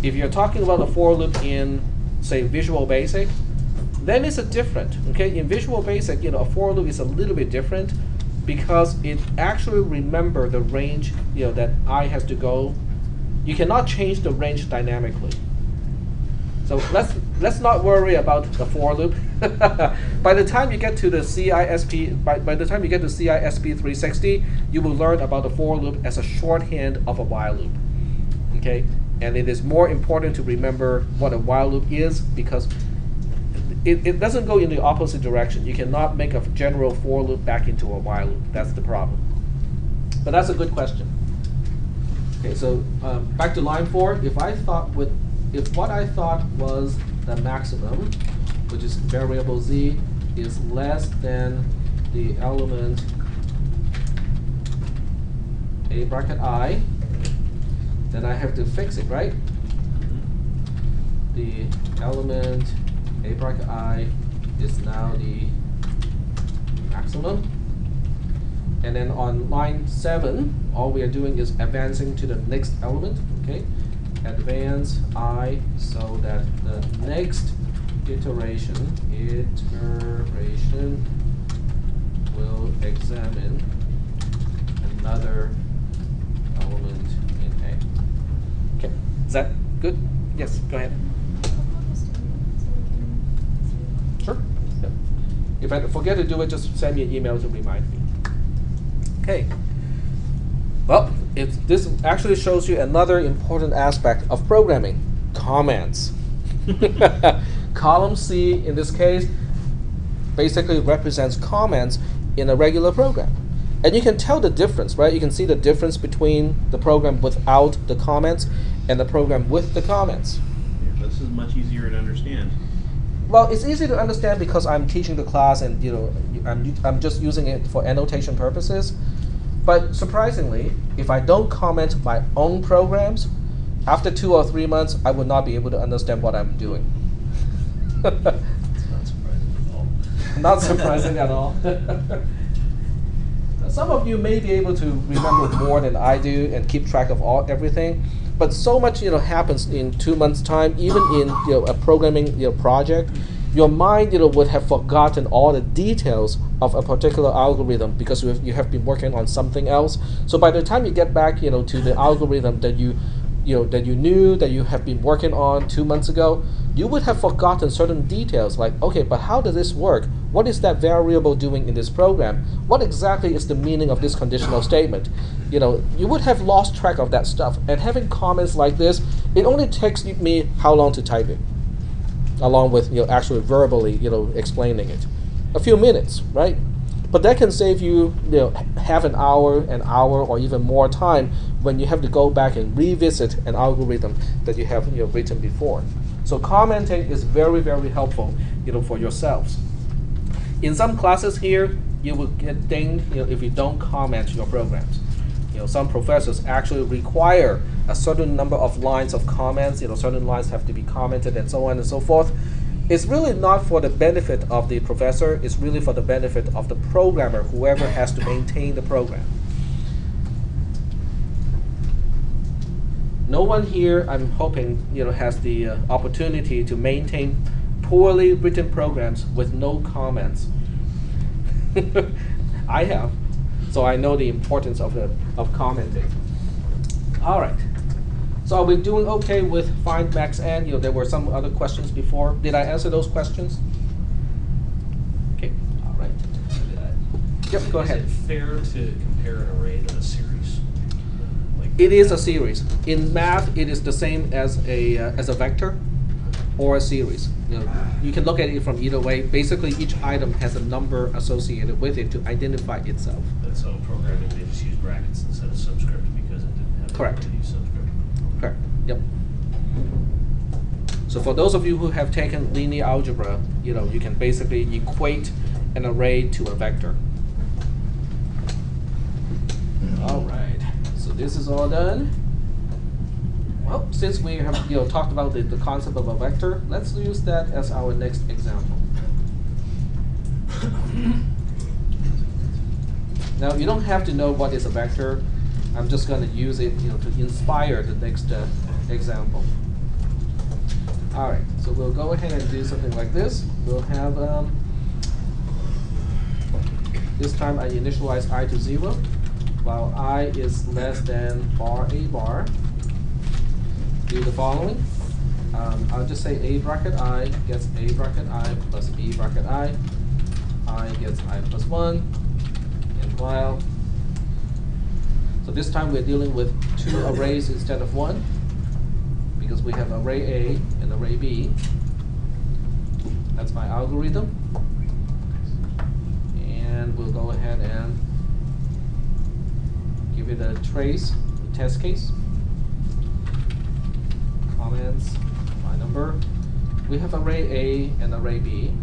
If you're talking about a for loop in, say, Visual Basic, then it's a different. Okay, in Visual Basic, a for loop is a little bit different because it actually remember the range, that I has to go. You cannot change the range dynamically. So let's not worry about the for loop. By the time you get to the CISP, by the time you get to CISP 360, you will learn about the for loop as a shorthand of a while loop. Okay, and it is more important to remember what a while loop is because it doesn't go in the opposite direction. You cannot make a general for loop back into a while loop. That's the problem. But that's a good question. Okay, so back to line 4. If what I thought was the maximum, which is variable z, is less than the element a bracket I, then I have to fix it, right? The element a bracket I is now the maximum. And then on line 7, all we are doing is advancing to the next element, okay? Advance I so that the next iteration will examine another element in A. Okay, is that good? Yes, go ahead. Sure. Yep. If I forget to do it, just send me an email to remind me. Okay. Well, this actually shows you another important aspect of programming: comments. Column C, in this case, basically represents comments in a regular program. And you can tell the difference, right? You can see the difference between the program without the comments and the program with the comments. Yeah, this is much easier to understand. Well, it's easy to understand because I'm teaching the class and I'm just using it for annotation purposes. But surprisingly, if I don't comment my own programs, after 2 or 3 months, I would not be able to understand what I'm doing. It's not surprising at all. Not surprising at all. Some of you may be able to remember more than I do and keep track of everything, but so much happens in 2 months' time. Even in a programming project, your mind would have forgotten all the details of a particular algorithm because you have been working on something else. So by the time you get back to the algorithm that you knew that you have been working on 2 months ago, you would have forgotten certain details like, okay, but how does this work? What is that variable doing in this program? What exactly is the meaning of this conditional statement? You would have lost track of that stuff. And having comments like this, it only takes me how long to type it, along with actually verbally explaining it. A few minutes, right? But that can save you, half an hour, or even more time when you have to go back and revisit an algorithm that you have written before. So commenting is very, very helpful, for yourselves. In some classes here, you will get dinged, if you don't comment your programs. Some professors actually require a certain number of lines of comments. Certain lines have to be commented, and so on and so forth. It's really not for the benefit of the professor. It's really for the benefit of the programmer, whoever has to maintain the program. No one here, I'm hoping, has the opportunity to maintain poorly written programs with no comments. I have, so I know the importance of commenting. All right. So are we doing okay with find max n? There were some other questions before. Did I answer those questions? Okay. All right. Yep. Go ahead. Is it fair to compare an array to a series? It is a series. In math, it is the same as a vector or a series. You can look at it from either way. Basically, each item has a number associated with it to identify itself. And so programming, they just use brackets instead of subscript because it didn't have Correct. to use subscript. Correct. Yep. So for those of you who have taken linear algebra, you can basically equate an array to a vector. All right. So this is all done. Well, since we have talked about the concept of a vector, let's use that as our next example. Now you don't have to know what is a vector. I'm just going to use it to inspire the next example. All right, so we'll go ahead and do something like this. We'll have this time I initialize I to 0, while I is less than bar a bar. Do the following. I'll just say a bracket I gets a bracket I plus b bracket I gets I plus 1, and while. So this time we're dealing with 2 arrays instead of 1, because we have array A and array B. That's my algorithm. And we'll go ahead and give it a trace, a test case. Comments, my number. We have array A and array B.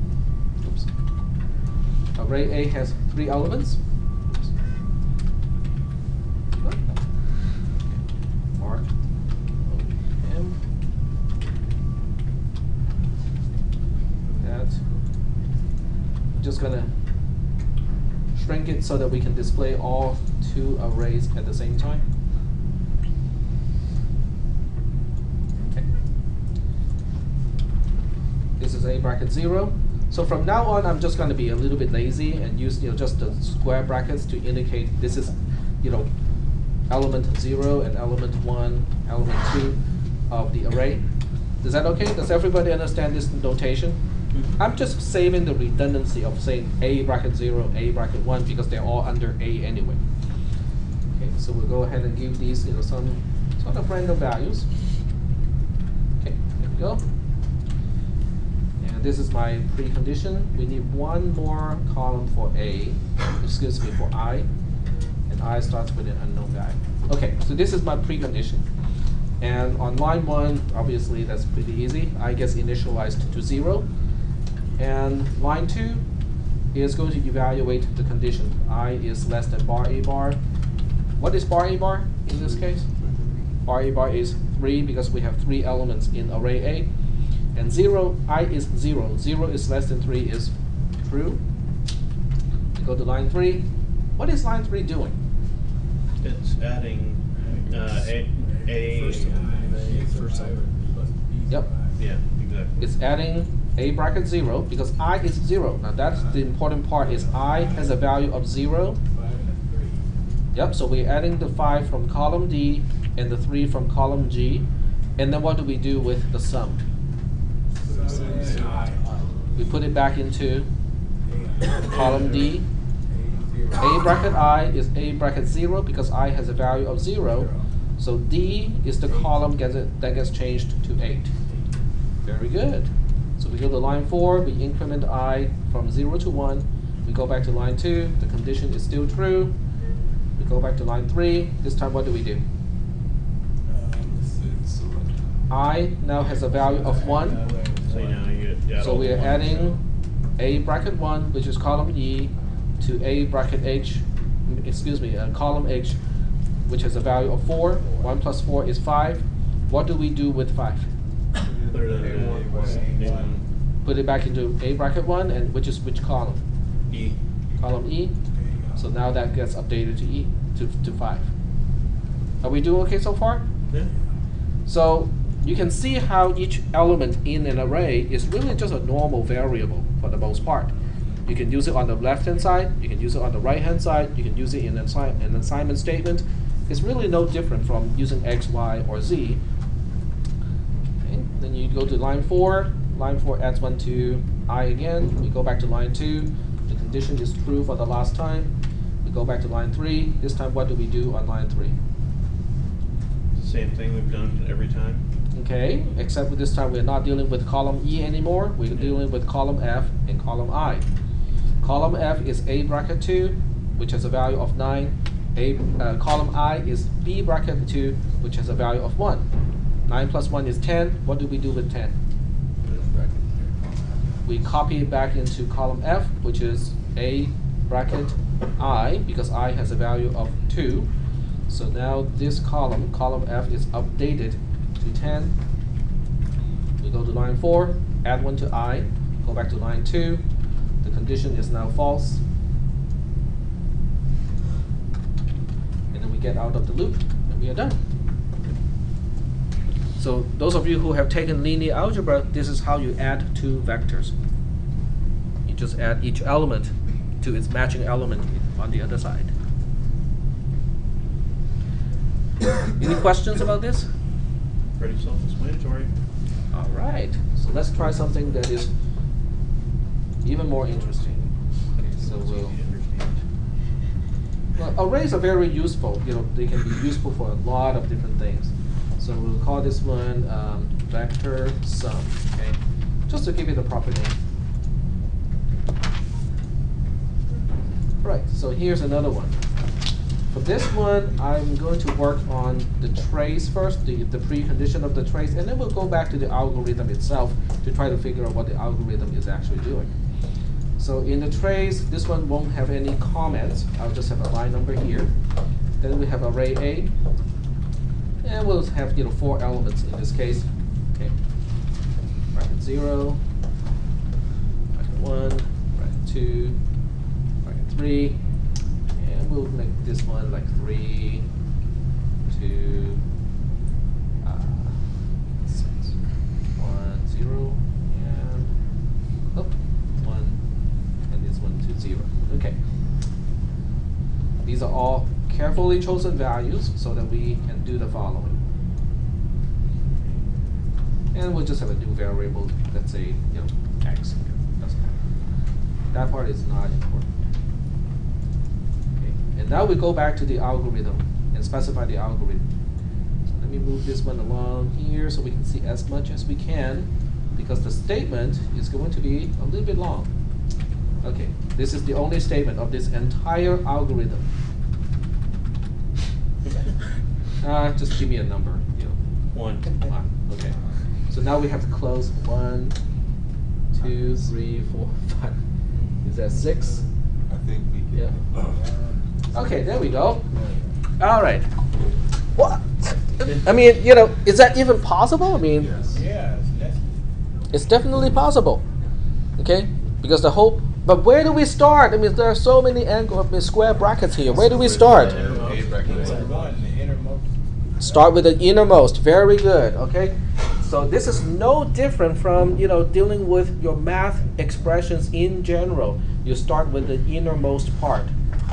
Oops. Array A has 3 elements. Mark M. That. I'm just gonna shrink it so that we can display all 2 arrays at the same time. Okay. This is a bracket 0. So from now on, I'm just going to be a little bit lazy and use just the square brackets to indicate this is element 0 and element 1, element 2 of the array. Is that okay? Does everybody understand this notation? I'm just saving the redundancy of saying a bracket 0, a bracket 1 because they're all under a anyway. Okay, so we'll go ahead and give these some sort of random values. Okay, there we go. And this is my precondition. We need one more column for a, excuse me, for I, and I starts with an unknown value. Okay, so this is my precondition. And on line 1, obviously that's pretty easy. I gets initialized to 0. And line 2 is going to evaluate the condition. I is less than bar A bar. What is bar A bar in this case? Bar A bar is 3 because we have 3 elements in array A. And 0, I is 0. 0 is less than 3 is true. We go to line 3. What is line 3 doing? It's adding First element plus B. Yep. Yeah, exactly. It's adding A bracket 0 because I is 0. Now that's the important part is I has a value of 0. 5 and a 3. Yep, so we're adding the 5 from column D and the 3 from column G. And then what do we do with the sum? We put it back into column D. A bracket I is A bracket 0 because I has a value of 0. So D is the column that gets changed to 8. Very good. So we go to line 4, we increment I from 0 to 1. We go back to line 2, the condition is still true. We go back to line 3, this time what do we do? I now has a value of 1. So now you add So all we the are ones. adding A bracket 1, which is column E, to A bracket H, column H, which has a value of 4. 1 plus 4 is 5. What do we do with 5? Put it in Put it back into A bracket 1, and which is which column? E. Column E. So now that gets updated to E, to 5. Are we doing okay so far? Yeah. So you can see how each element in an array is really just a normal variable for the most part. You can use it on the left-hand side, you can use it on the right-hand side, you can use it in an assignment statement. It's really no different from using X, Y, or Z. Okay. Then you go to line 4. Line 4 adds 1 to I again. We go back to line 2. The condition is true for the last time. We go back to line 3. This time what do we do on line 3? Same thing we've done every time. Okay, except for this time we're not dealing with column E anymore. We're dealing with column F and column I. Column F is A bracket 2, which has a value of 9. Column I is B bracket 2, which has a value of 1. 9 plus 1 is 10. What do we do with 10? We copy it back into column F, which is A bracket I, because I has a value of 2. So now this column F, is updated to 10. We go to line 4, add 1 to I, go back to line 2. The condition is now false. And then we get out of the loop, and we are done. So those of you who have taken linear algebra, this is how you add two vectors. You just add each element to its matching element on the other side. Any questions about this? Pretty self-explanatory. All right, so let's try something that is even more interesting. Okay, so well, arrays are very useful. You know, they can be useful for a lot of different things. So we'll call this one vector sum. Okay, just to give it a proper name. Right. So here's another one. For this one, I'm going to work on the trace first, the precondition of the trace, and then we'll go back to the algorithm itself to try to figure out what the algorithm is actually doing. So in the trace, this one won't have any comments. I'll just have a line number here. Then we have array A, and we'll have 4 elements in this case. Okay, bracket 0, bracket 1, bracket 2, bracket 3. We'll make this one like 3, 2, 6, 1, 0, and 1, and this one to 0. Okay. These are all carefully chosen values so that we can do the following. And we'll just have a new variable, let's say, x. Doesn't matter. That part is not important. And now we go back to the algorithm and specify the algorithm. So let me move this one along here so we can see as much as we can, because the statement is going to be a little bit long. Okay, this is the only statement of this entire algorithm. Just give me a number. 1. 1. Okay. So now we have to close 1, 2, 3, 4, 5. Is that 6? I think we can. Yeah. Okay, there we go. All right. What? I mean, you know, is that even possible? I mean, Yes. Yeah, it's definitely possible. Okay, because the whole. But where do we start? I mean, there are so many square brackets here. Where do we start? A bracket Inside one, the innermost. Start with the innermost. Very good. Okay, so this is no different from, you know, dealing with your math expressions in general. You start with the innermost part.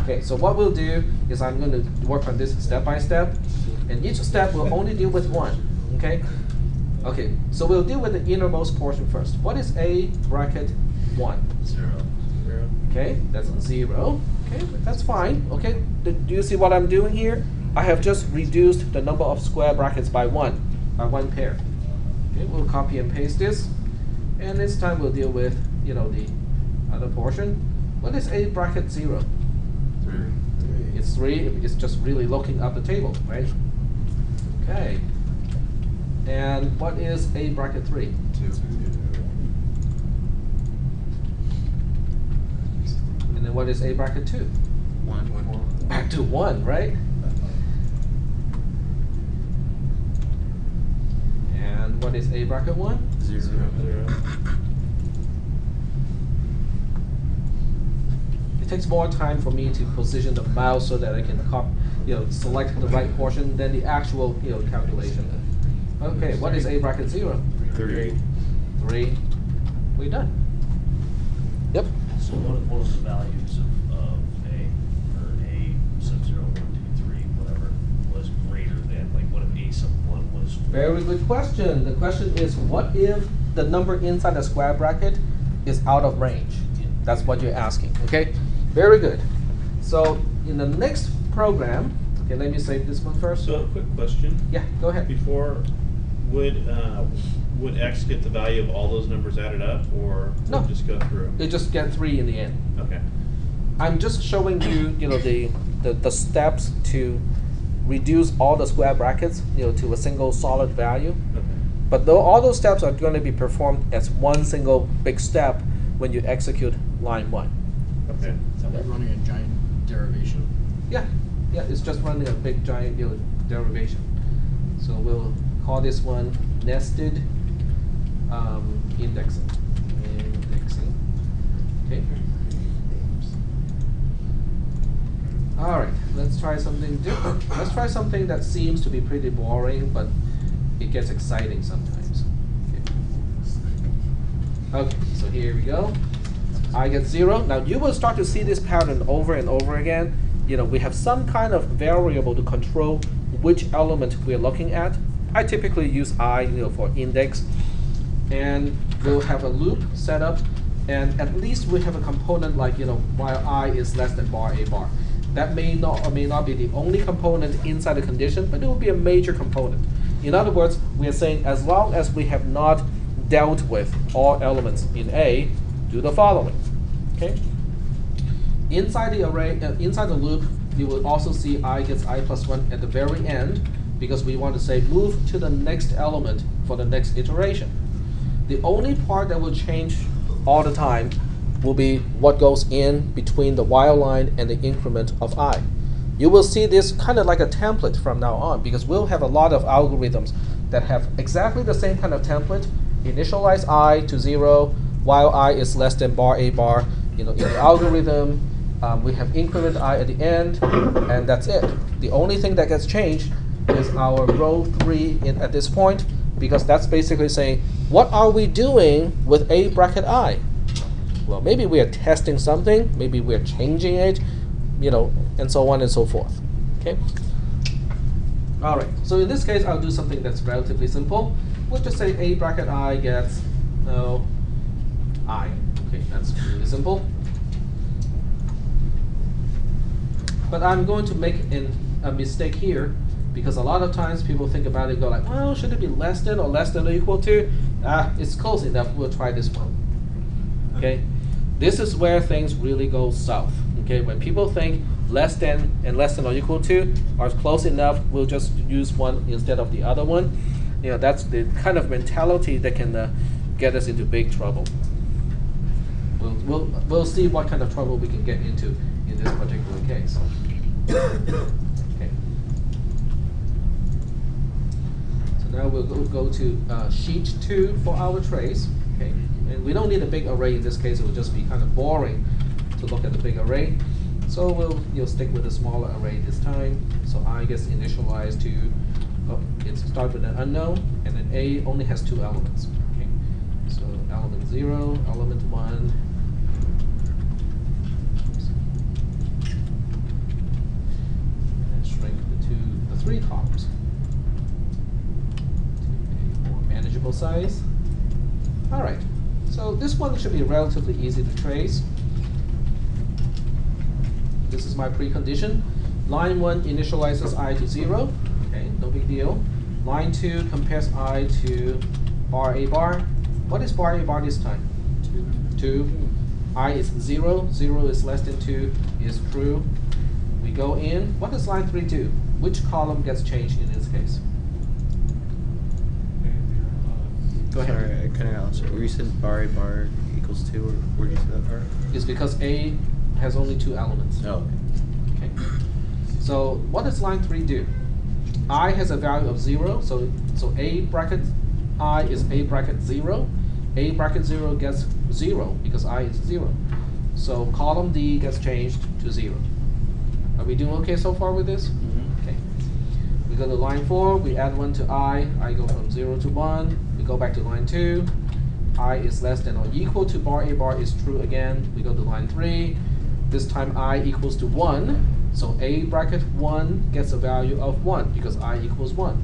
Okay, so what we'll do is I'm going to work on this step by step, and each step will only deal with one. Okay. Okay, so we'll deal with the innermost portion first. What is A bracket 1? 0. Okay, that's 0. Okay, that's fine. Okay, do you see what I'm doing here? I have just reduced the number of square brackets by one pair. Okay, we'll copy and paste this, and this time we'll deal with, you know, the other portion. What is A bracket 0? 3. It's 3. It's just really looking up the table, right? Okay. And what is A bracket 3? 2. And then what is A bracket 2? 1. Back to 1, right? And what is A bracket 1? 0. It takes more time for me to position the mouse so that I can select the right portion than the actual, calculation. Okay, what is A bracket 0? 3. 3. We're done. Yep. So what was the values of A, or A sub 0, 1, 2, 3, whatever, was greater than, like, what if A sub 1 was 4? Very good question. The question is, what if the number inside the square bracket is out of range? That's what you're asking, okay? Very good. So in the next program, okay, let me save this one first. So, quick question. Yeah, go ahead. Before, would X get the value of all those numbers added up, or would No. it just go through? You just get 3 in the end. Okay. I'm just showing you, the steps to reduce all the square brackets, to a single solid value. Okay. But though all those steps are going to be performed as one single big step when you execute line 1. Okay. Is that like running a giant derivation? Yeah, it's just running a big giant derivation. So we'll call this one nested indexing. Okay. All right, let's try something different. Let's try something that seems to be pretty boring, but it gets exciting sometimes. Okay, so here we go. I get 0. Now you will start to see this pattern over and over again. We have some kind of variable to control which element we're looking at. I typically use I, for index, and we'll have a loop set up, and at least we have a component like, while I is less than bar A bar. That may not or may not be the only component inside the condition, but it will be a major component. In other words, we are saying as long as we have not dealt with all elements in A, do the following. Okay. Inside the array, inside the loop, you will also see I gets I plus 1 at the very end, because we want to say move to the next element for the next iteration. The only part that will change all the time will be what goes in between the while line and the increment of I. You will see this kind of like a template from now on, because we'll have a lot of algorithms that have exactly the same kind of template. Initialize I to 0 while I is less than bar A bar. In the algorithm, we have increment I at the end, and that's it. The only thing that gets changed is our row 3 at this point, because that's basically saying, what are we doing with A bracket I? Well, maybe we are testing something, maybe we're changing it, and so on and so forth. Okay? All right, so in this case, I'll do something that's relatively simple. We'll just say A bracket I gets, I. Okay, that's really simple. But I'm going to make a mistake here, because a lot of times people think about it and go like, well, should it be less than or equal to? It's close enough, we'll try this one. Okay? This is where things really go south. Okay? When people think less than and less than or equal to are close enough, we'll just use one instead of the other one. That's the kind of mentality that can get us into big trouble. we'll see what kind of trouble we can get into in this particular case. Okay. So now we'll go to sheet 2 for our trace. Okay, and we don't need a big array in this case. It will just be kind of boring to look at the big array. So you'll stick with a smaller array this time. So I gets initialized to, it starts with an unknown, and then A only has 2 elements. Okay, so element 0, element 1. And then shrink the 3 columns to a more manageable size. All right, so this one should be relatively easy to trace. This is my precondition. Line 1 initializes I to 0. Okay, no big deal. Line 2 compares I to bar A bar. What is bar A bar this time? 2. I is 0. 0 is less than 2 is true. We go in. What does line 3 do? Which column gets changed in this case? Go ahead. Sorry, I couldn't answer. Were you said bar equals 2, or where did you say that part? It's because A has only 2 elements. Oh. Okay. So what does line 3 do? I has a value of 0, so A bracket I is A bracket 0. A bracket 0 gets 0 because I is 0. So column D gets changed to 0. Are we doing okay so far with this? Mm-hmm. Okay. We go to line 4, we add 1 to I go from 0 to 1. We go back to line 2. I is less than or equal to bar A bar is true again. We go to line 3. This time I equals to 1. So A bracket 1 gets a value of 1 because I equals 1.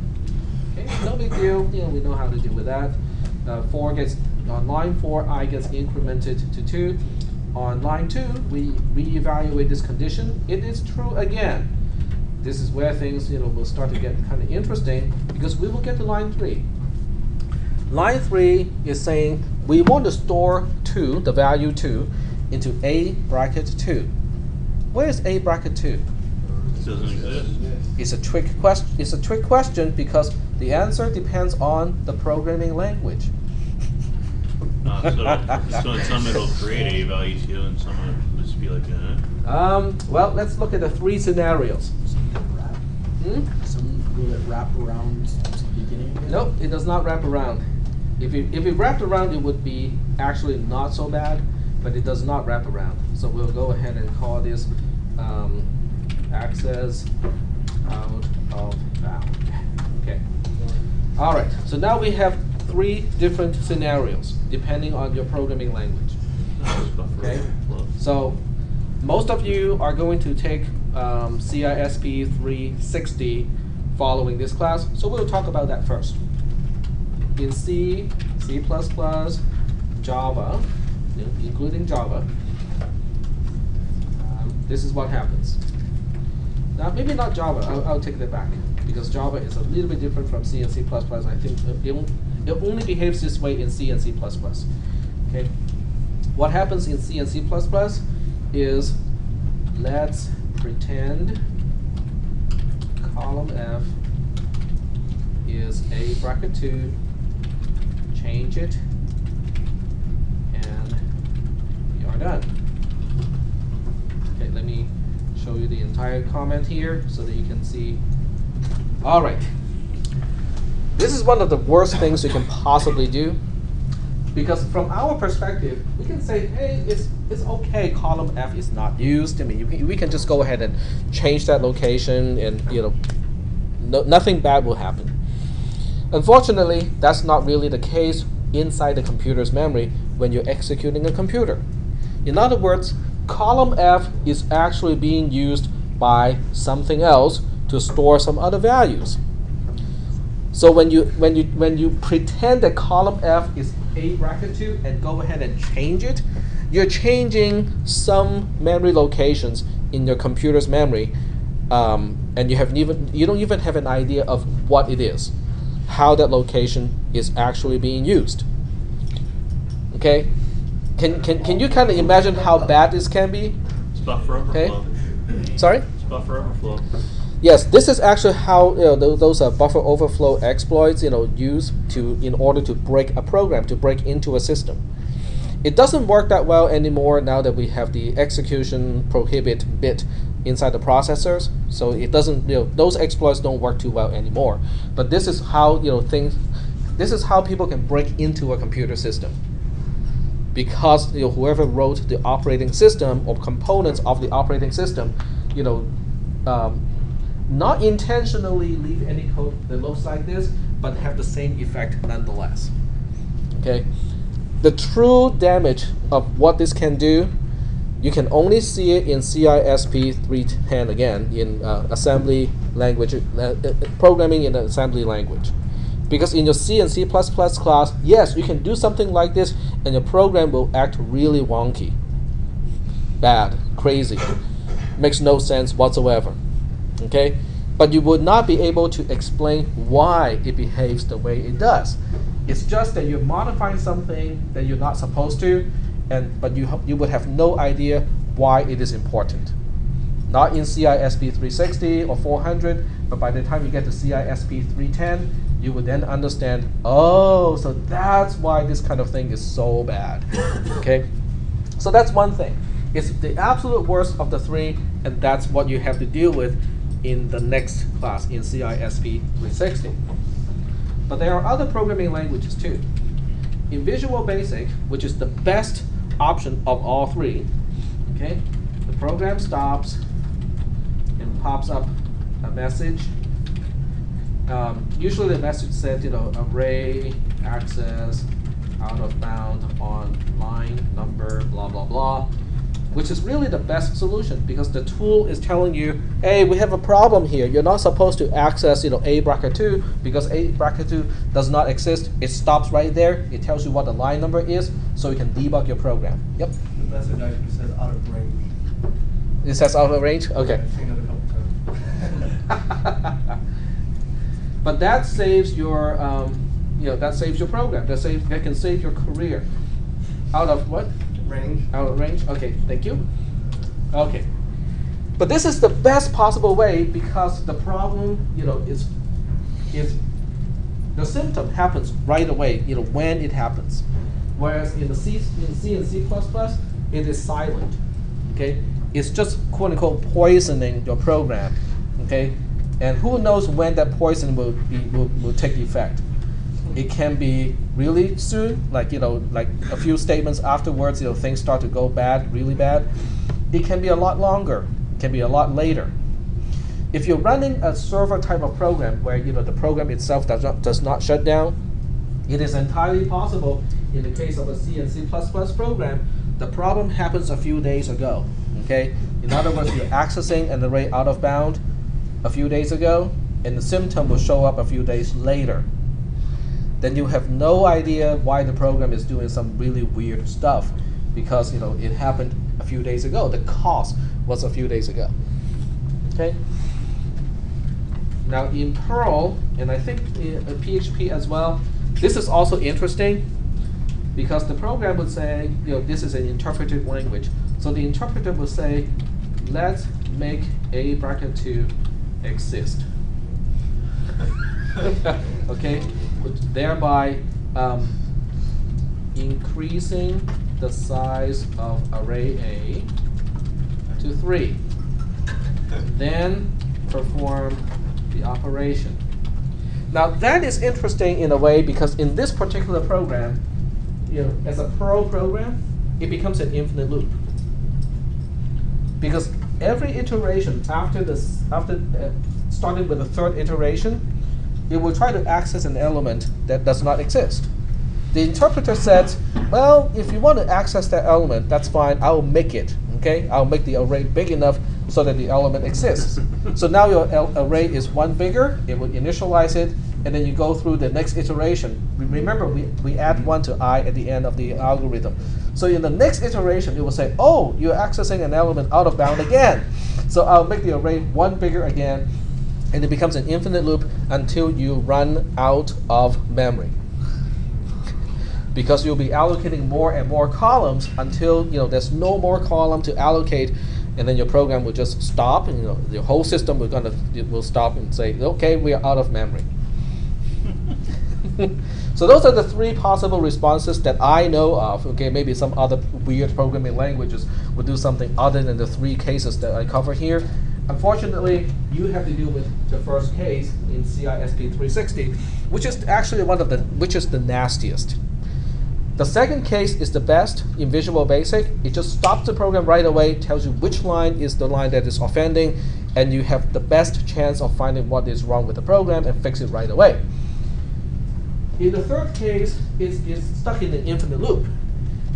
Okay, no big deal. You know, we know how to deal with that. 4 gets, on line 4, I gets incremented to 2. On line 2, we reevaluate this condition. It is true again. This is where things, will start to get kind of interesting because we will get to line 3. Line 3 is saying we want to store 2, the value 2, into A bracket 2. Where is A bracket 2? It doesn't exist. It's a trick question. It's a trick question because the answer depends on the programming language. So in some it'll create a value to, and some it'll just be like, Well, let's look at the 3 scenarios. Will it wrap around to the beginning again? Nope, it does not wrap around. If it wrapped around, it would be actually not so bad, but it does not wrap around. So we'll go ahead and call this access out of bound. Okay. All right. So now we have 3 different scenarios depending on your programming language. Okay. So most of you are going to take CISP 360 following this class. So we'll talk about that first. In C, C++, Java, including Java, this is what happens. Now, maybe not Java. I'll take that back because Java is a little bit different from C and C++. I think it only behaves this way in C and C++. Okay. What happens in C and C++ is let's pretend column F is A bracket 2, change it, and we are done. Okay, let me show you the entire comment here so that you can see. All right. This is one of the worst things you can possibly do because from our perspective, we can say, hey, it's okay, column F is not used. I mean, we can just go ahead and change that location and, nothing bad will happen. Unfortunately, that's not really the case inside the computer's memory when you're executing a computer. In other words, column F is actually being used by something else to store some other values. So when you pretend that column F is A bracket 2 and go ahead and change it, you're changing some memory locations in your computer's memory, and you don't even have an idea of what it is, how that location is actually being used. Okay, can you kind of imagine how bad this can be? It's buffer overflow. Okay. Sorry? It's buffer overflow. Yes, this is actually how those are buffer overflow exploits used in order to break a program, to break into a system. It doesn't work that well anymore now that we have the execution prohibit bit inside the processors. So it doesn't, those exploits don't work too well anymore. But this is how, this is how people can break into a computer system. Because whoever wrote the operating system or components of the operating system, not intentionally leave any code that looks like this, but have the same effect nonetheless. Okay, the true damage of what this can do, you can only see it in cisp300 again, in assembly language, programming in an assembly language. Because in your C and C++ class, yes, you can do something like this, and your program will act really wonky, bad, crazy, makes no sense whatsoever. Okay, but you would not be able to explain why it behaves the way it does. It's just that you're modifying something that you're not supposed to, but you would have no idea why it is important. Not in cisp360 or 400, but by the time you get to cisp310, you would then understand, oh, so that's why this kind of thing is so bad. Okay, so that's one thing. It's the absolute worst of the three, and that's what you have to deal with in the next class, in cisp360. But there are other programming languages too. In Visual Basic, which is the best option of all three, okay, the program stops and pops up a message. Usually the message said, array access out of bound on line number blah blah blah, which is really the best solution because the tool is telling you, hey, we have a problem here. You're not supposed to access a bracket 2 because a bracket 2 does not exist. It stops right there. It tells you what the line number is, so you can debug your program. Yep. The message actually says out of range. It says out of range. Okay. I've seen it a couple times. But that saves your, that saves your program. That can save your career. Out of what? Range. Out of range. Okay, thank you. Okay, but this is the best possible way because the problem, is the symptom happens right away. When it happens, whereas in C and C++, it is silent. Okay, it's just quote unquote poisoning your program. Okay. And who knows when that poison will take effect? It can be really soon, like a few statements afterwards, things start to go bad, really bad. It can be a lot longer. It can be a lot later. If you're running a server type of program where the program itself does not shut down, it is entirely possible. In the case of a C and C++ program, the problem happens a few days ago. Okay. In other words, you're accessing an array out of bound a few days ago, and the symptom will show up a few days later. Then you have no idea why the program is doing some really weird stuff because it happened a few days ago. The cause was a few days ago. Okay. Now in Perl, and I think in PHP as well, this is also interesting because the program would say, this is an interpreted language. So the interpreter would say, let's make a bracket 2 exist. Okay, thereby increasing the size of array A to 3. Then perform the operation. Now that is interesting in a way because in this particular program, as a Perl program, it becomes an infinite loop. Because every iteration after starting with the third iteration, it will try to access an element that does not exist. The interpreter says, well, if you want to access that element, that's fine. I'll make it. Okay, I'll make the array big enough so that the element exists. So now your array is one bigger. It will initialize it, and then you go through the next iteration. Remember, we add 1 to I at the end of the algorithm. So in the next iteration, it will say, oh, you're accessing an element out of bound again. So I'll make the array one bigger again, and it becomes an infinite loop until you run out of memory. Because you'll be allocating more and more columns until there's no more column to allocate, and then your program will just stop, and your whole system will stop and say, okay, we are out of memory. So those are the three possible responses that I know of. Okay, maybe some other weird programming languages would do something other than the three cases that I cover here. Unfortunately, you have to deal with the first case in cisp360, which is actually which is the nastiest. The second case is the best in Visual Basic. It just stops the program right away, tells you which line is the line that is offending, and you have the best chance of finding what is wrong with the program and fix it right away. In the third case, it's stuck in an infinite loop.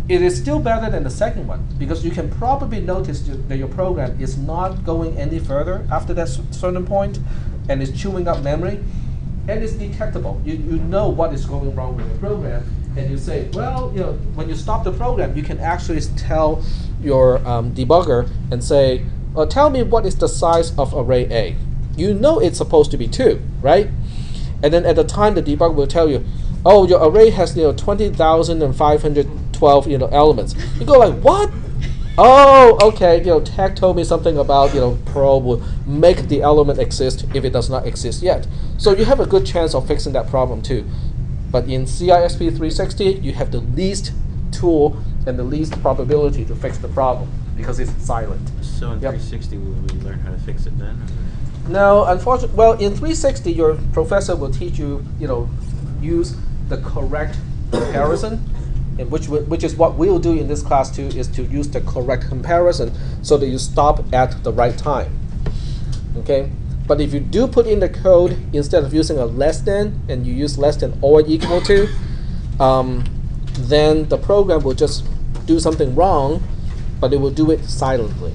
It is still better than the second one because you can probably notice that your program is not going any further after that certain point, and it's chewing up memory, and it's detectable. You know what is going wrong with the program, and you say, well, when you stop the program, you can actually tell your debugger and say, tell me what is the size of array A. You know it's supposed to be 2, right? And then at the time, the debugger will tell you, oh, your array has 20,512 elements. You go like, what? Oh, okay. Tag told me something about Perl will make the element exist if it does not exist yet. So you have a good chance of fixing that problem too. But in cisp360, you have the least tool and the least probability to fix the problem because it's silent. So in 360, will we learn how to fix it then? No, unfortunately, well, in 360, your professor will teach you, use the correct comparison, and which is what we'll do in this class too, is to use the correct comparison so that you stop at the right time. Okay, but if you do put in the code instead of using a less than, and you use less than or equal to, then the program will just do something wrong, but it will do it silently.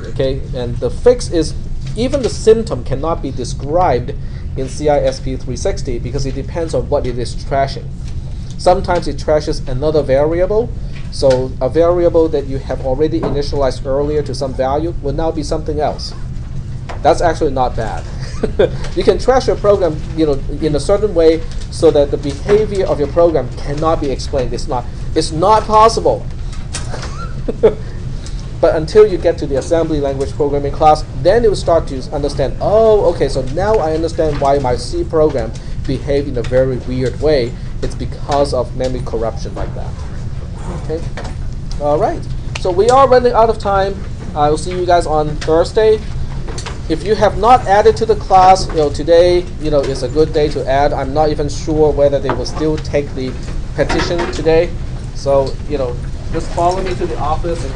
Okay, and the fix is, even the symptom cannot be described in cisp360 because it depends on what it is trashing. Sometimes it trashes another variable, so a variable that you have already initialized earlier to some value will now be something else. That's actually not bad. You can trash your program, in a certain way so that the behavior of your program cannot be explained. It's not possible. But until you get to the assembly language programming class, then you will start to understand, oh, okay, so now I understand why my C program behaved in a very weird way. It's because of memory corruption like that. Okay. All right. So we are running out of time. I will see you guys on Thursday. If you have not added to the class, today, is a good day to add. I'm not even sure whether they will still take the petition today. So, just follow me to the office and